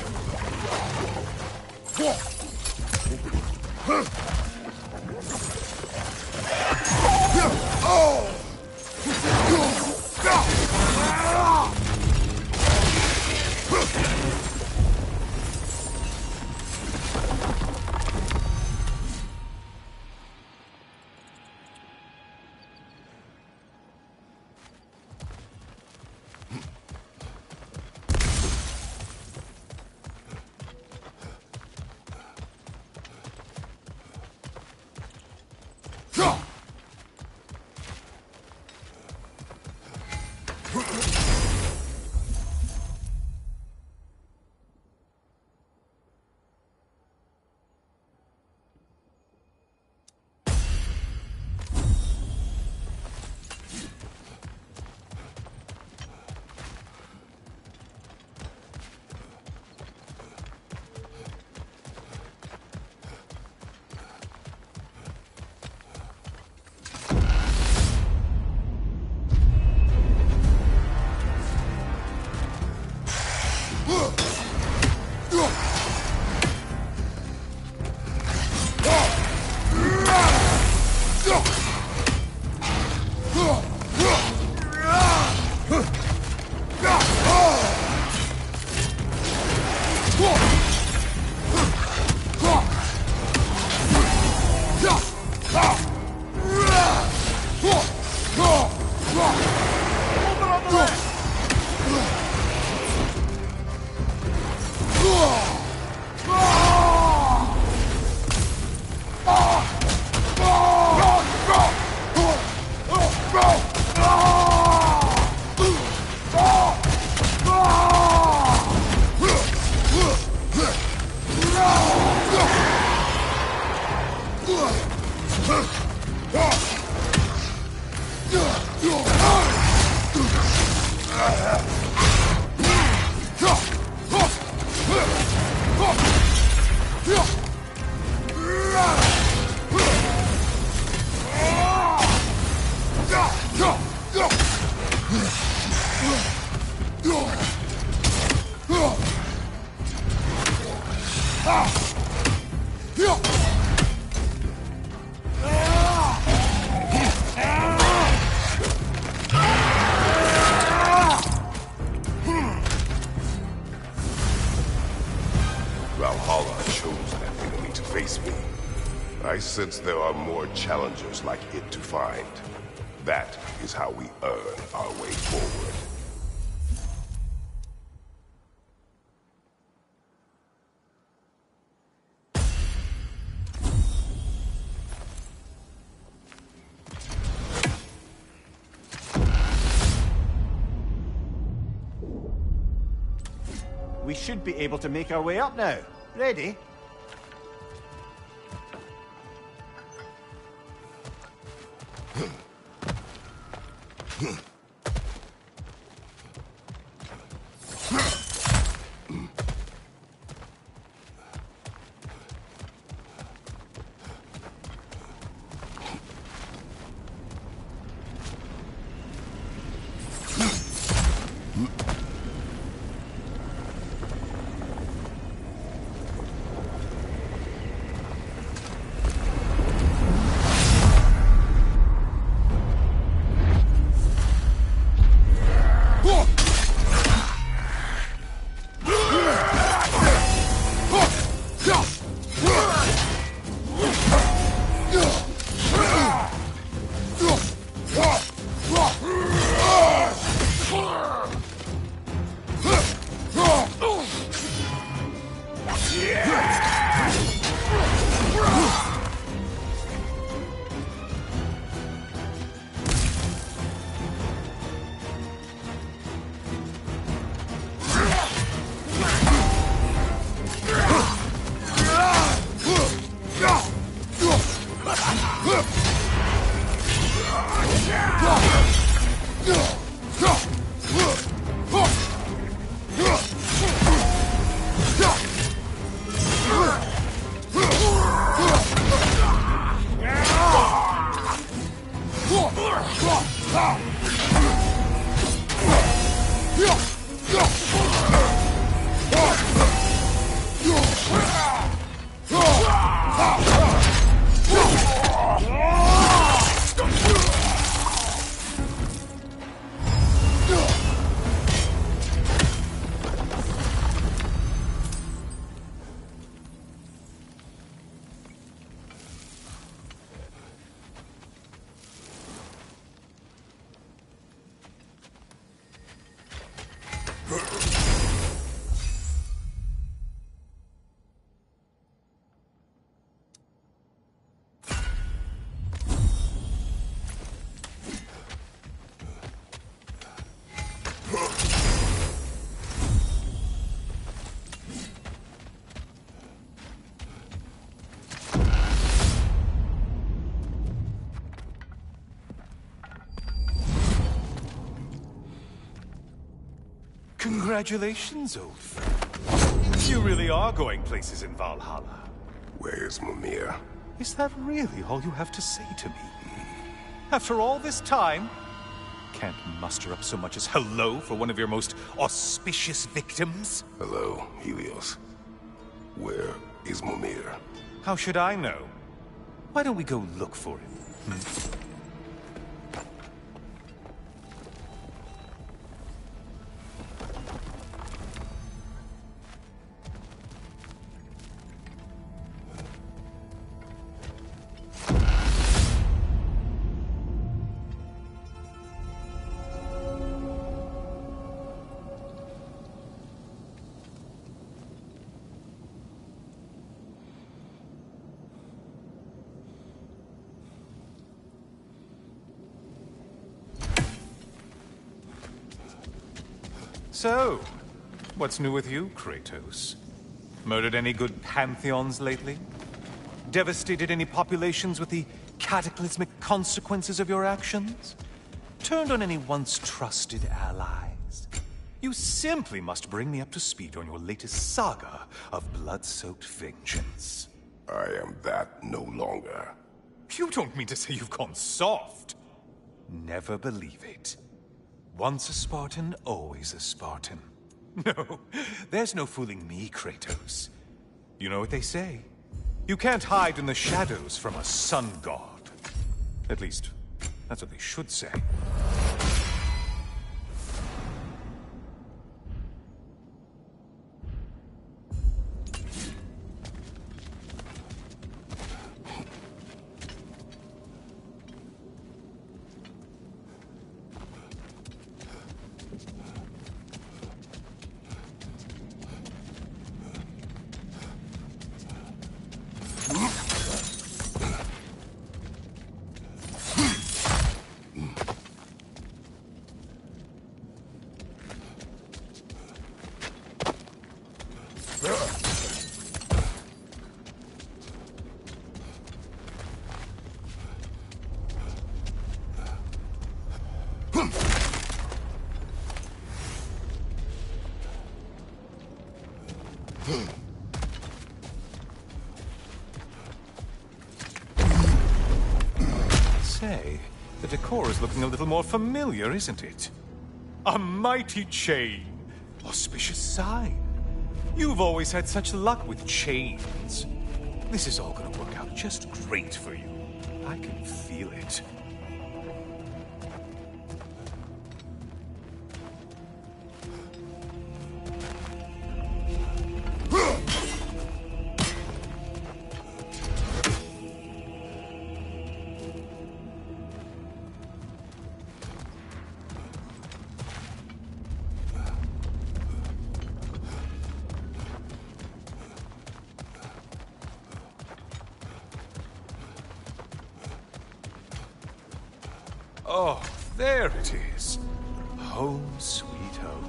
Speaker 1: Valhalla chose that enemy to face me. I sense there are more challengers like it to find. That is how we earn our way forward.
Speaker 2: We should be able to make our way up now. Ready?
Speaker 6: Congratulations, old friend. You really are going places in Valhalla.
Speaker 1: Where's Mimir?
Speaker 6: Is that really all you have to say to me? After all this time, can't muster up so much as hello for one of your most auspicious victims?
Speaker 1: Hello, Helios. Where is Mimir?
Speaker 6: How should I know? Why don't we go look for him? So, what's new with you, Kratos? Murdered any good pantheons lately? Devastated any populations with the cataclysmic consequences of your actions? Turned on any once trusted allies? You simply must bring me up to speed on your latest saga of blood-soaked vengeance.
Speaker 1: I am that no longer.
Speaker 6: You don't mean to say you've gone soft? Never believe it. Once a Spartan, always a Spartan. No, there's no fooling me, Kratos. You know what they say? You can't hide in the shadows from a sun god. At least, that's what they should say. Say, the decor is looking a little more familiar, isn't it? A mighty chain. Auspicious sign. You've always had such luck with chains. This is all gonna work out just great for you. I can feel it. Oh, there it is. Home sweet home.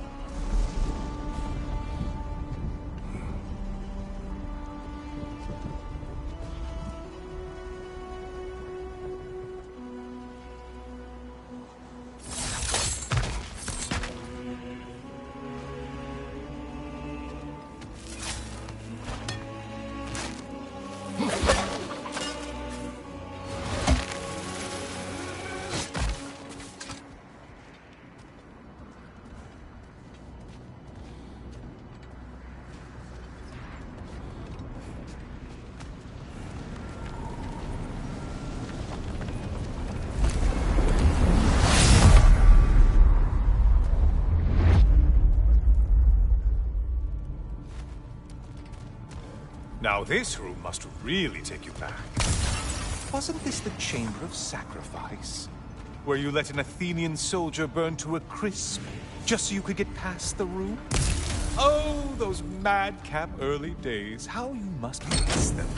Speaker 6: Now this room must really take you back. Wasn't this the Chamber of Sacrifice? Where you let an Athenian soldier burn to a crisp, just so you could get past the room? Oh, those madcap early days. How you must miss them.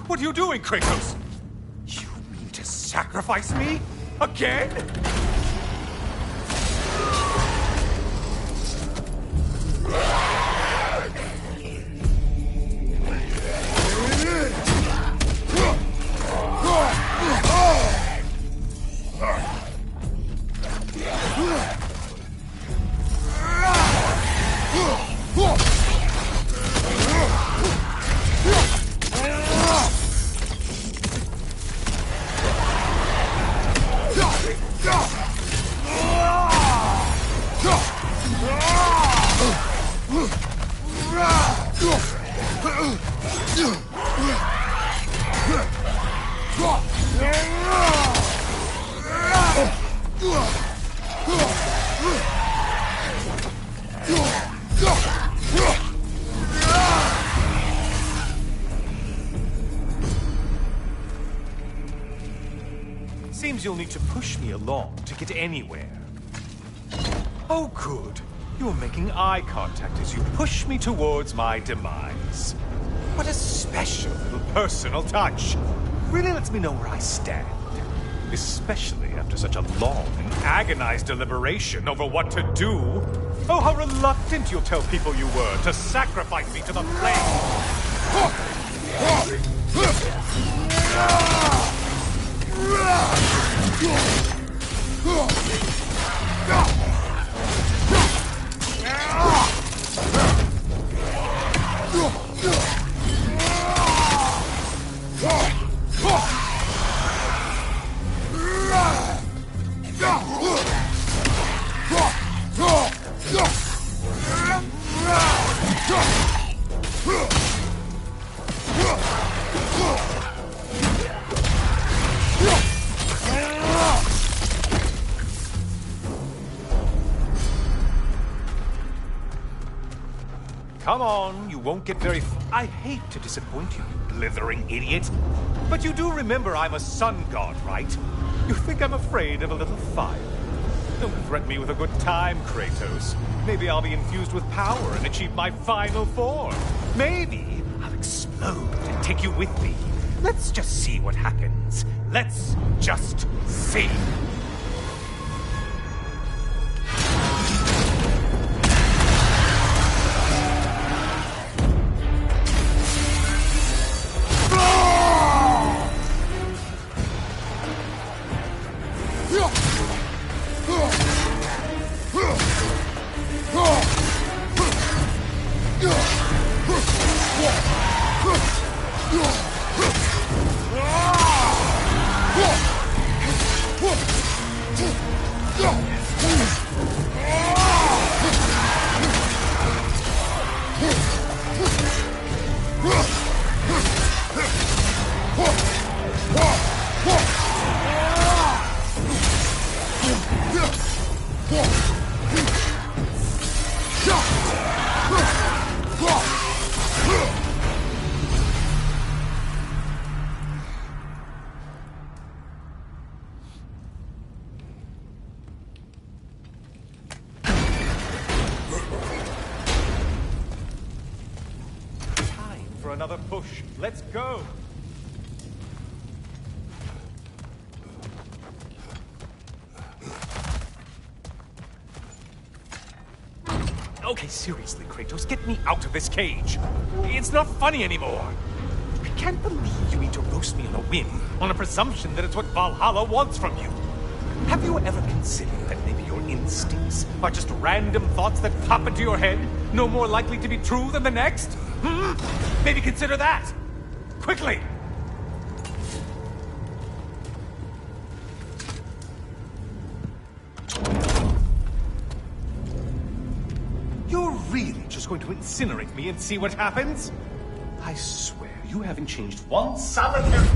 Speaker 6: What are you doing, Kratos? You mean to sacrifice me? Again? Seems you'll need to push me along to get anywhere. Oh, good. You're making eye contact as you push me towards my demise. What a special little personal touch. Really lets me know where I stand. Especially after such a long and agonized deliberation over what to do. Oh, how reluctant you'll tell people you were to sacrifice me to the flames. Come on, you won't get very I hate to disappoint you, you blithering idiot. But you do remember I'm a sun god, right? You think I'm afraid of a little fire? Don't threaten me with a good time, Kratos. Maybe I'll be infused with power and achieve my final form. Maybe I'll explode and take you with me. Let's just see what happens. Let's just see. Another push. Let's go. Okay, seriously, Kratos, get me out of this cage. It's not funny anymore. I can't believe you need to roast me on a whim on a presumption that it's what Valhalla wants from you. Have you ever considered that maybe your instincts are just random thoughts that pop into your head, no more likely to be true than the next? Maybe consider that! Quickly! You're really just going to incinerate me and see what happens? I swear, you haven't changed one solitary...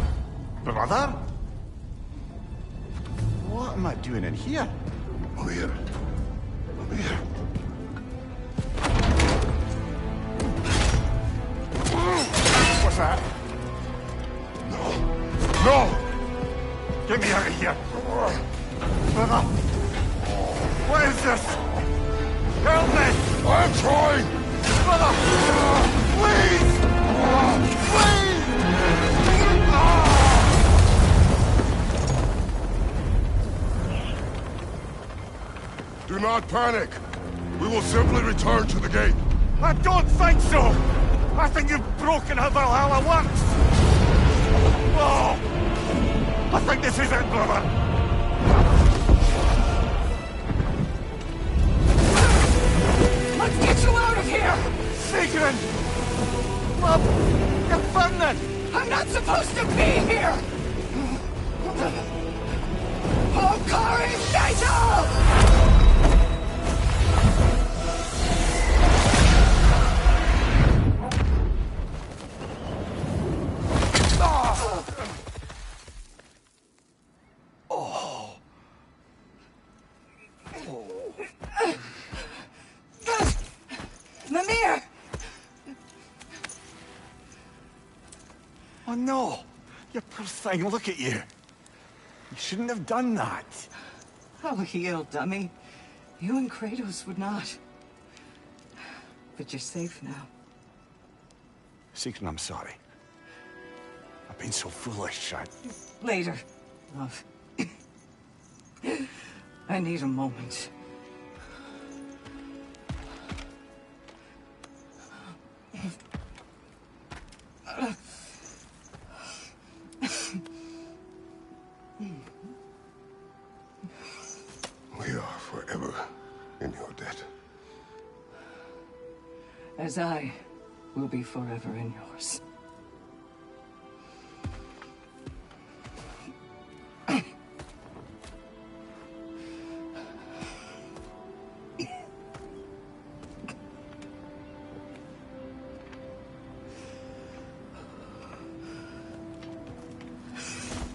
Speaker 2: Brother? What am I doing in here?
Speaker 1: Over here. Over here.
Speaker 8: What's that?
Speaker 1: No! No!
Speaker 8: Get me out of here! Brother! What is this? Help me!
Speaker 1: I'm trying!
Speaker 8: Brother! Please! Please!
Speaker 1: Do not panic. We will simply return to the gate.
Speaker 8: I don't think so! I think you've broken how Valhalla works! Oh! I think this is it, brother!
Speaker 4: Let's get you out of here!
Speaker 8: Sigrun! Love, you're burning!
Speaker 4: I'm not supposed to be here! Hokari Naito! Mimir!
Speaker 2: Oh no! You poor thing, look at you. You shouldn't have done that.
Speaker 4: Oh, heal, dummy. You and Kratos would not. But you're safe now.
Speaker 2: Sigrun, I'm sorry. I've been so foolish.
Speaker 4: Later, love. I need a moment.
Speaker 1: We are forever in your debt.
Speaker 4: As I will be forever in yours.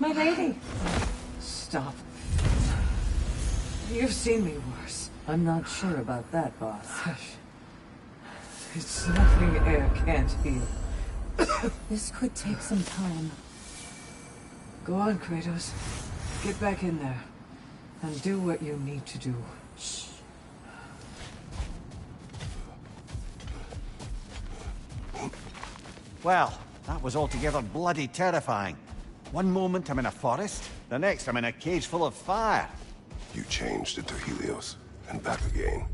Speaker 7: My lady!
Speaker 4: Stop. You've seen me worse.
Speaker 5: I'm not sure about that, boss.
Speaker 4: Hush. It's nothing air can't heal.
Speaker 7: This could take some time.
Speaker 4: Go on, Kratos. Get back in there. And do what you need to do.
Speaker 7: Shh.
Speaker 2: Well, that was altogether bloody terrifying. One moment I'm in a forest, the next I'm in a cage full of fire.
Speaker 1: You changed into Helios, and back again.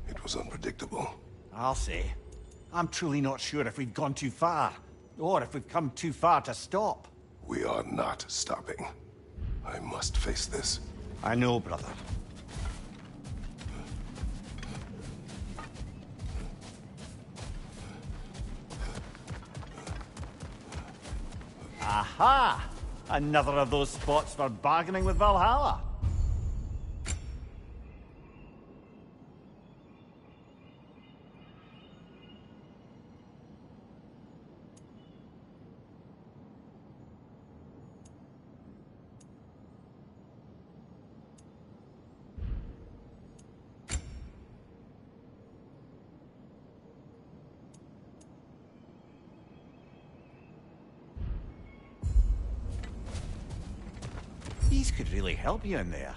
Speaker 1: It was unpredictable.
Speaker 2: I'll say. I'm truly not sure if we've gone too far, or if we've come too far to stop.
Speaker 1: We are not stopping. I must face this.
Speaker 2: I know, brother. Aha! Another of those spots for bargaining with Valhalla. These could really help you in there.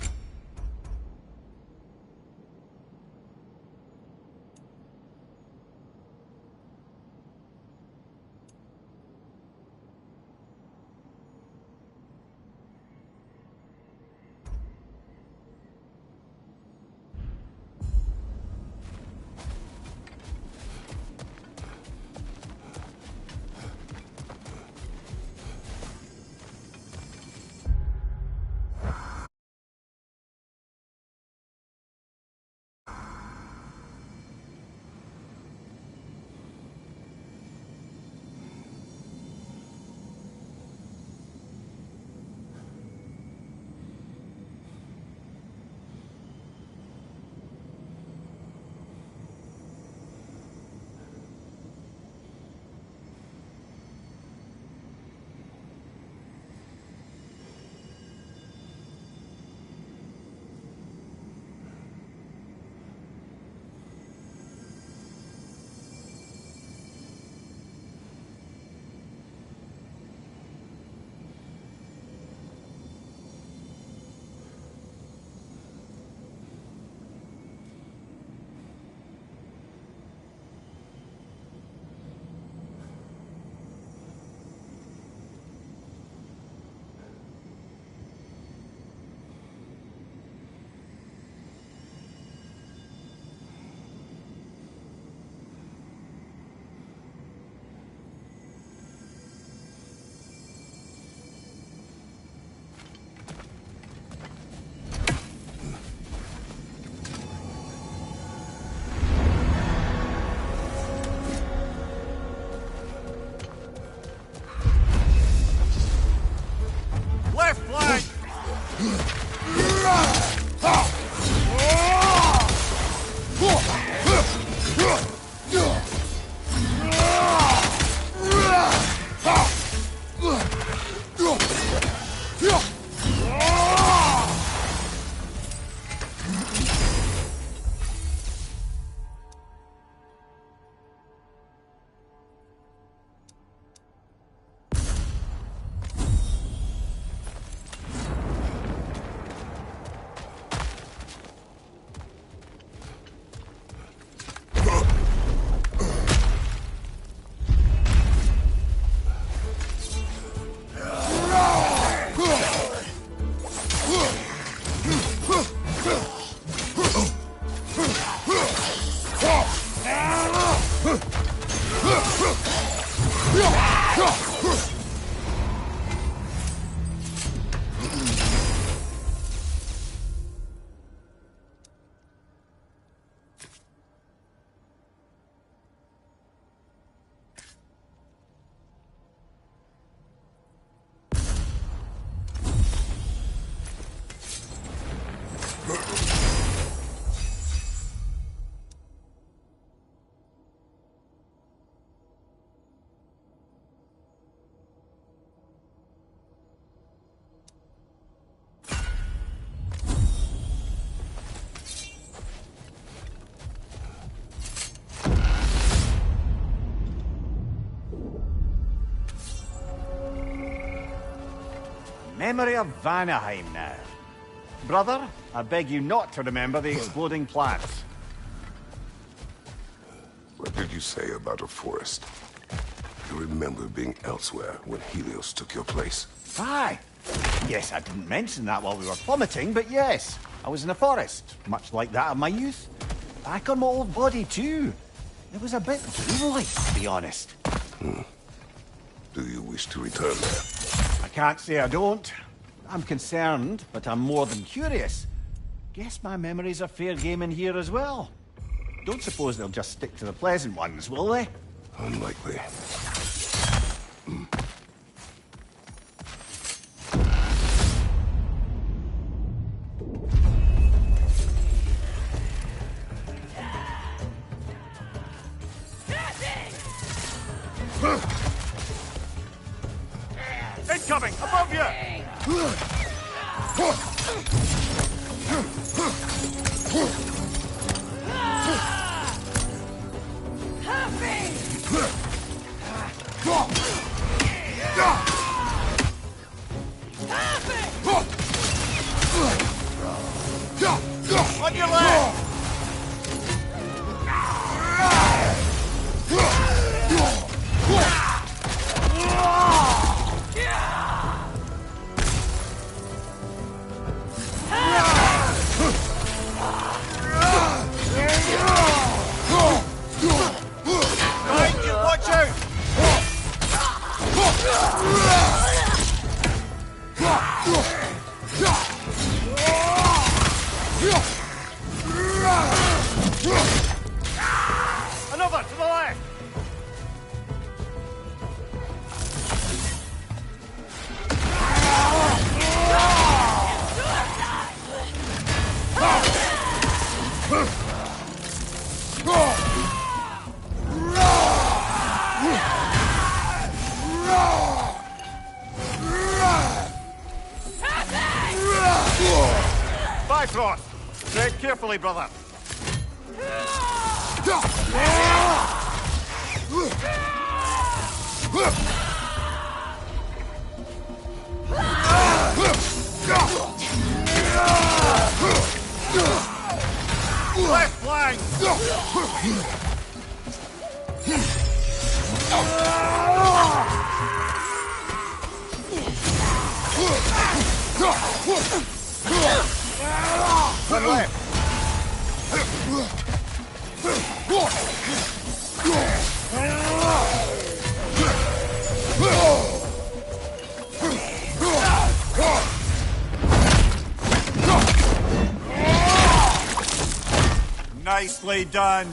Speaker 2: Memory of Vanaheim now. Brother, I beg you not to remember the exploding plants.
Speaker 1: What did you say about a forest? You remember being elsewhere when Helios took your place?
Speaker 2: Aye. Yes, I didn't mention that while we were plummeting, but yes. I was in a forest, much like that of my youth. Back on my old body, too. It was a bit dreamlike, to be honest.
Speaker 1: Do you wish to return there?
Speaker 2: I can't say I don't. I'm concerned, but I'm more than curious. Guess my memories are fair game in here as well. Don't suppose they'll just stick to the pleasant ones, will they?
Speaker 1: Unlikely.
Speaker 8: Incoming! Above you! On your left! Behind you, watch out! Another to the left! Bifrost! Tread carefully, brother. Left flank! Turn left! Nicely done!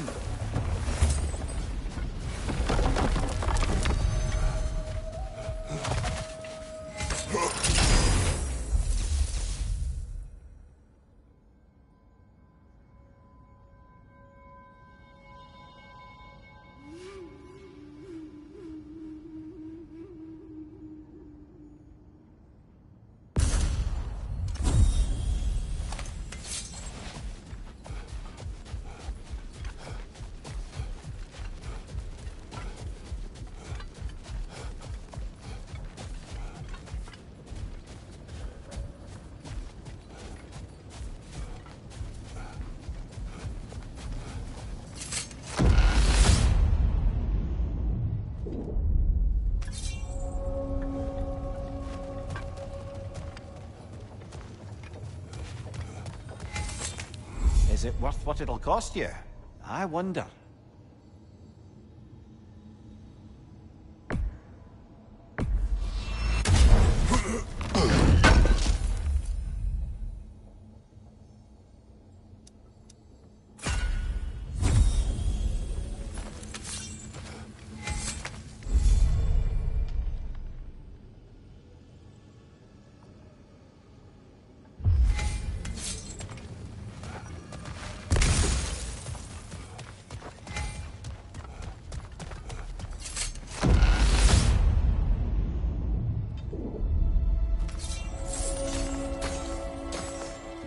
Speaker 2: Is it worth what it'll cost you? I wonder.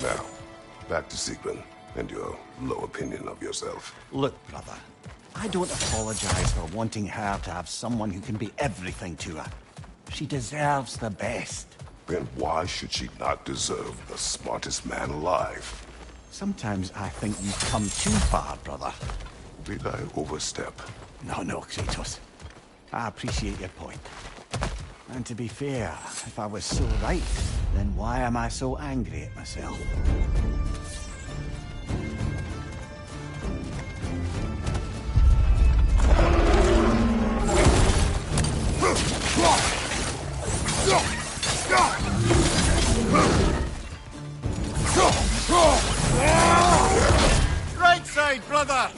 Speaker 1: Now, back to Sigrun and your low opinion of yourself.
Speaker 2: Look, brother, I don't apologize for wanting her to have someone who can be everything to her. She deserves the best.
Speaker 1: Then why should she not deserve the smartest man alive?
Speaker 2: Sometimes I think you've come too far, brother.
Speaker 1: Did I overstep?
Speaker 2: No, Kratos. I appreciate your point. And to be fair, if I was so right, then why am I so angry at myself?
Speaker 8: Right side, brother!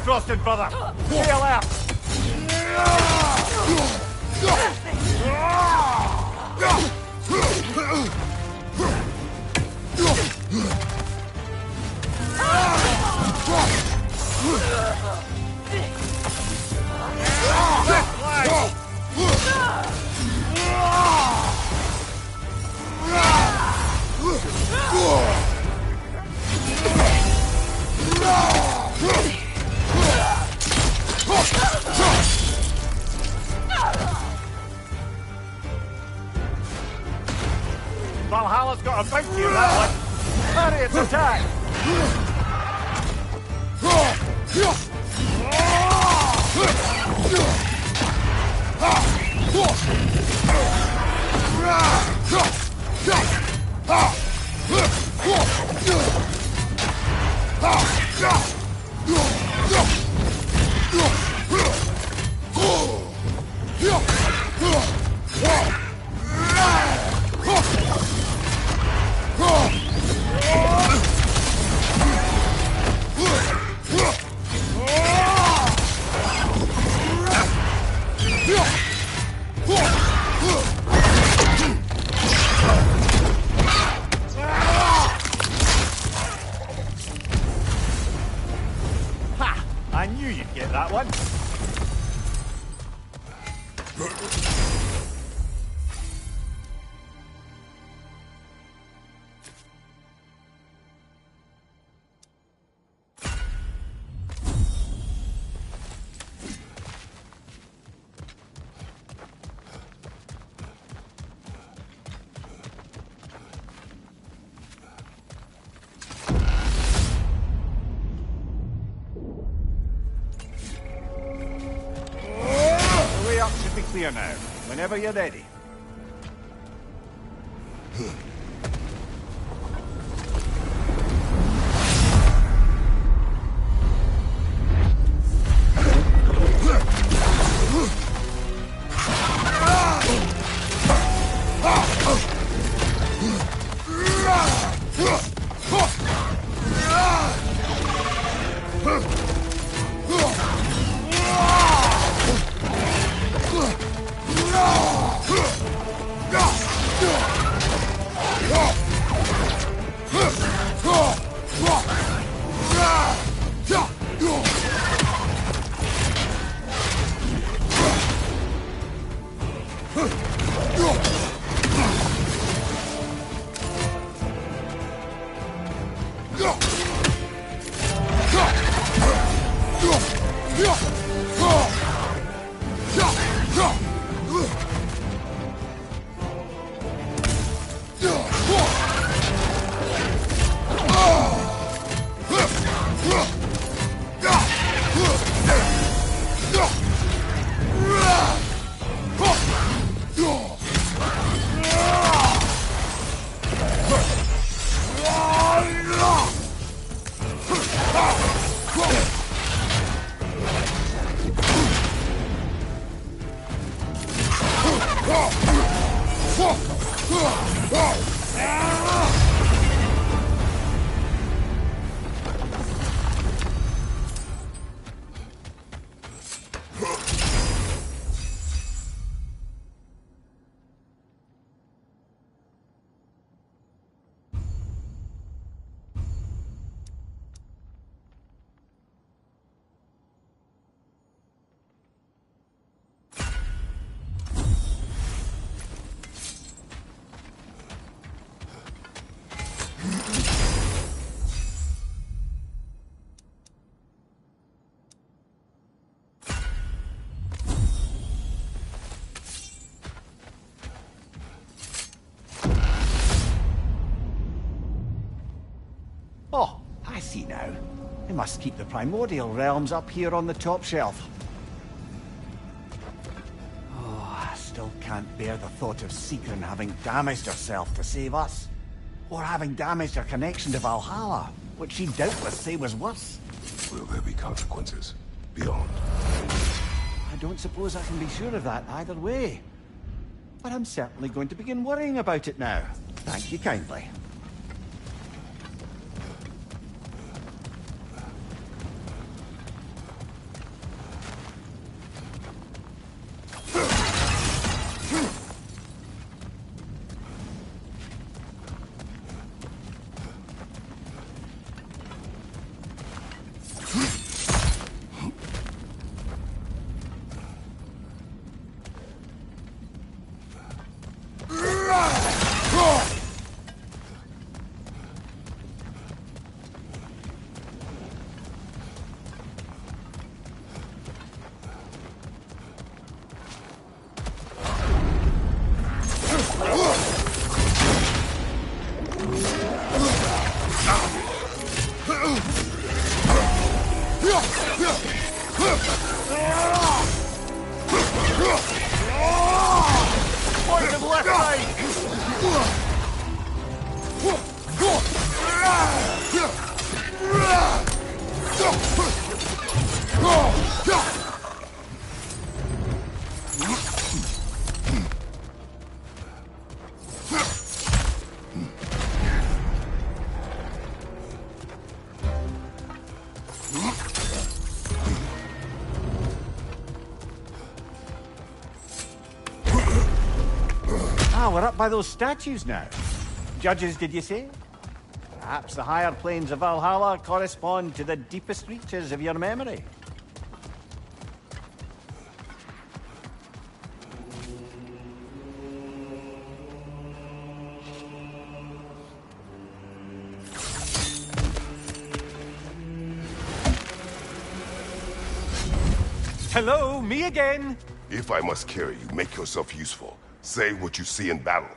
Speaker 8: Frosted, brother! Sail out! Valhalla's got a bounty on that one. Parry its attack! I knew you'd get that one. The way up should be clear now. Whenever you're ready.
Speaker 2: Oh, I see now. They must keep the primordial realms up here on the top shelf. Oh, I still can't bear the thought of Seekrin having damaged herself to save us. Or having damaged her connection to Valhalla, which she'd doubtless say was worse.
Speaker 1: Will there be consequences? Beyond?
Speaker 2: I don't suppose I can be sure of that either way. But I'm certainly going to begin worrying about it now. Thank you kindly. Ah, we're up by those statues now. Judges, did you say? Perhaps the higher planes of Valhalla correspond to the deepest reaches of your memory.
Speaker 6: Hello, me again.
Speaker 1: If I must carry you, make yourself useful. Say what you see in battle.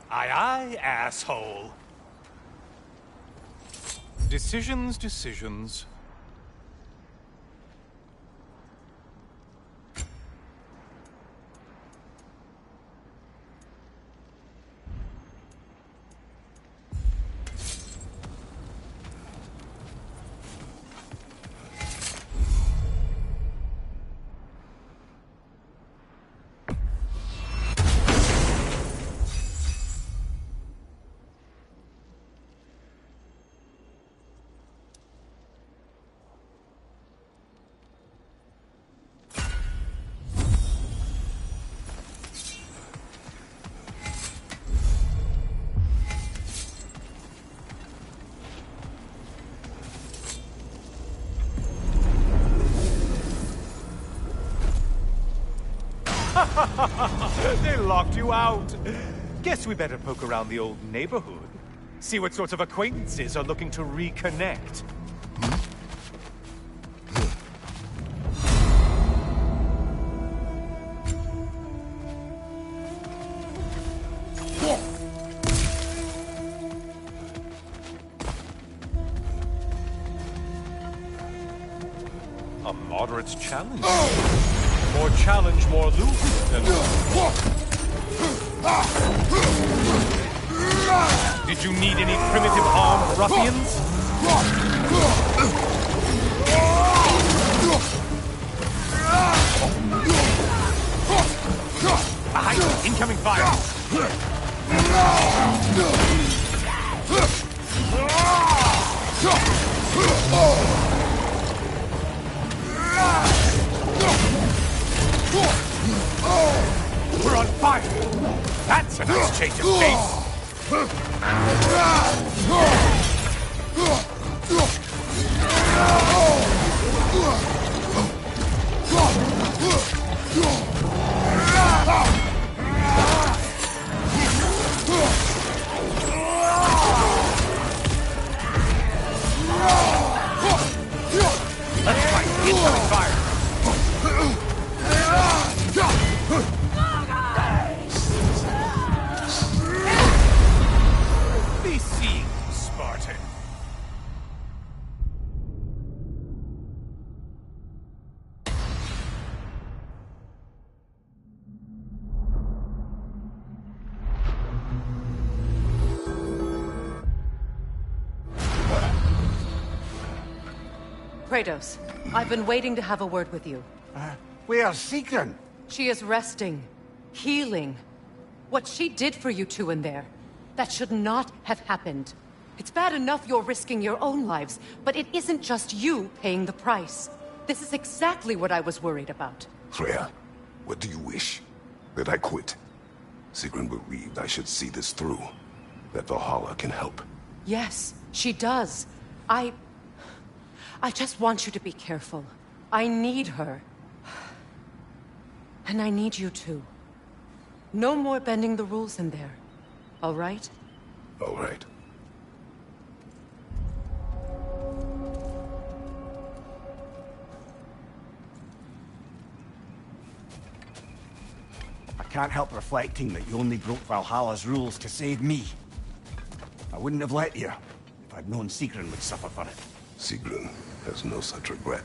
Speaker 6: Aye, aye, asshole. Decisions, decisions. They locked you out. Guess we better poke around the old neighborhood. See what sorts of acquaintances are looking to reconnect. A moderate challenge. More challenge, more loot. Did you need any primitive armed ruffians? Aye, incoming fire! We're on fire! That's a nice change of pace! Let's try incoming fire! Be seen, Spartan.
Speaker 3: Kratos, I've been waiting to have a word with you.
Speaker 2: Where's Sigrun?
Speaker 3: She is resting, healing. What she did for you two in there, that should not have happened. It's bad enough you're risking your own lives, but it isn't just you paying the price. This is exactly what I was worried about.
Speaker 1: Freya, what do you wish? That I quit? Sigrun believed I should see this through. That Valhalla can help.
Speaker 3: Yes, she does. I just want you to be careful. I need her. And I need you too. No more bending the rules in there. All right?
Speaker 1: All right.
Speaker 2: I can't help reflecting that you only broke Valhalla's rules to save me. I wouldn't have let you if I'd known Sigrun would suffer for it.
Speaker 1: Sigrun has no such regret.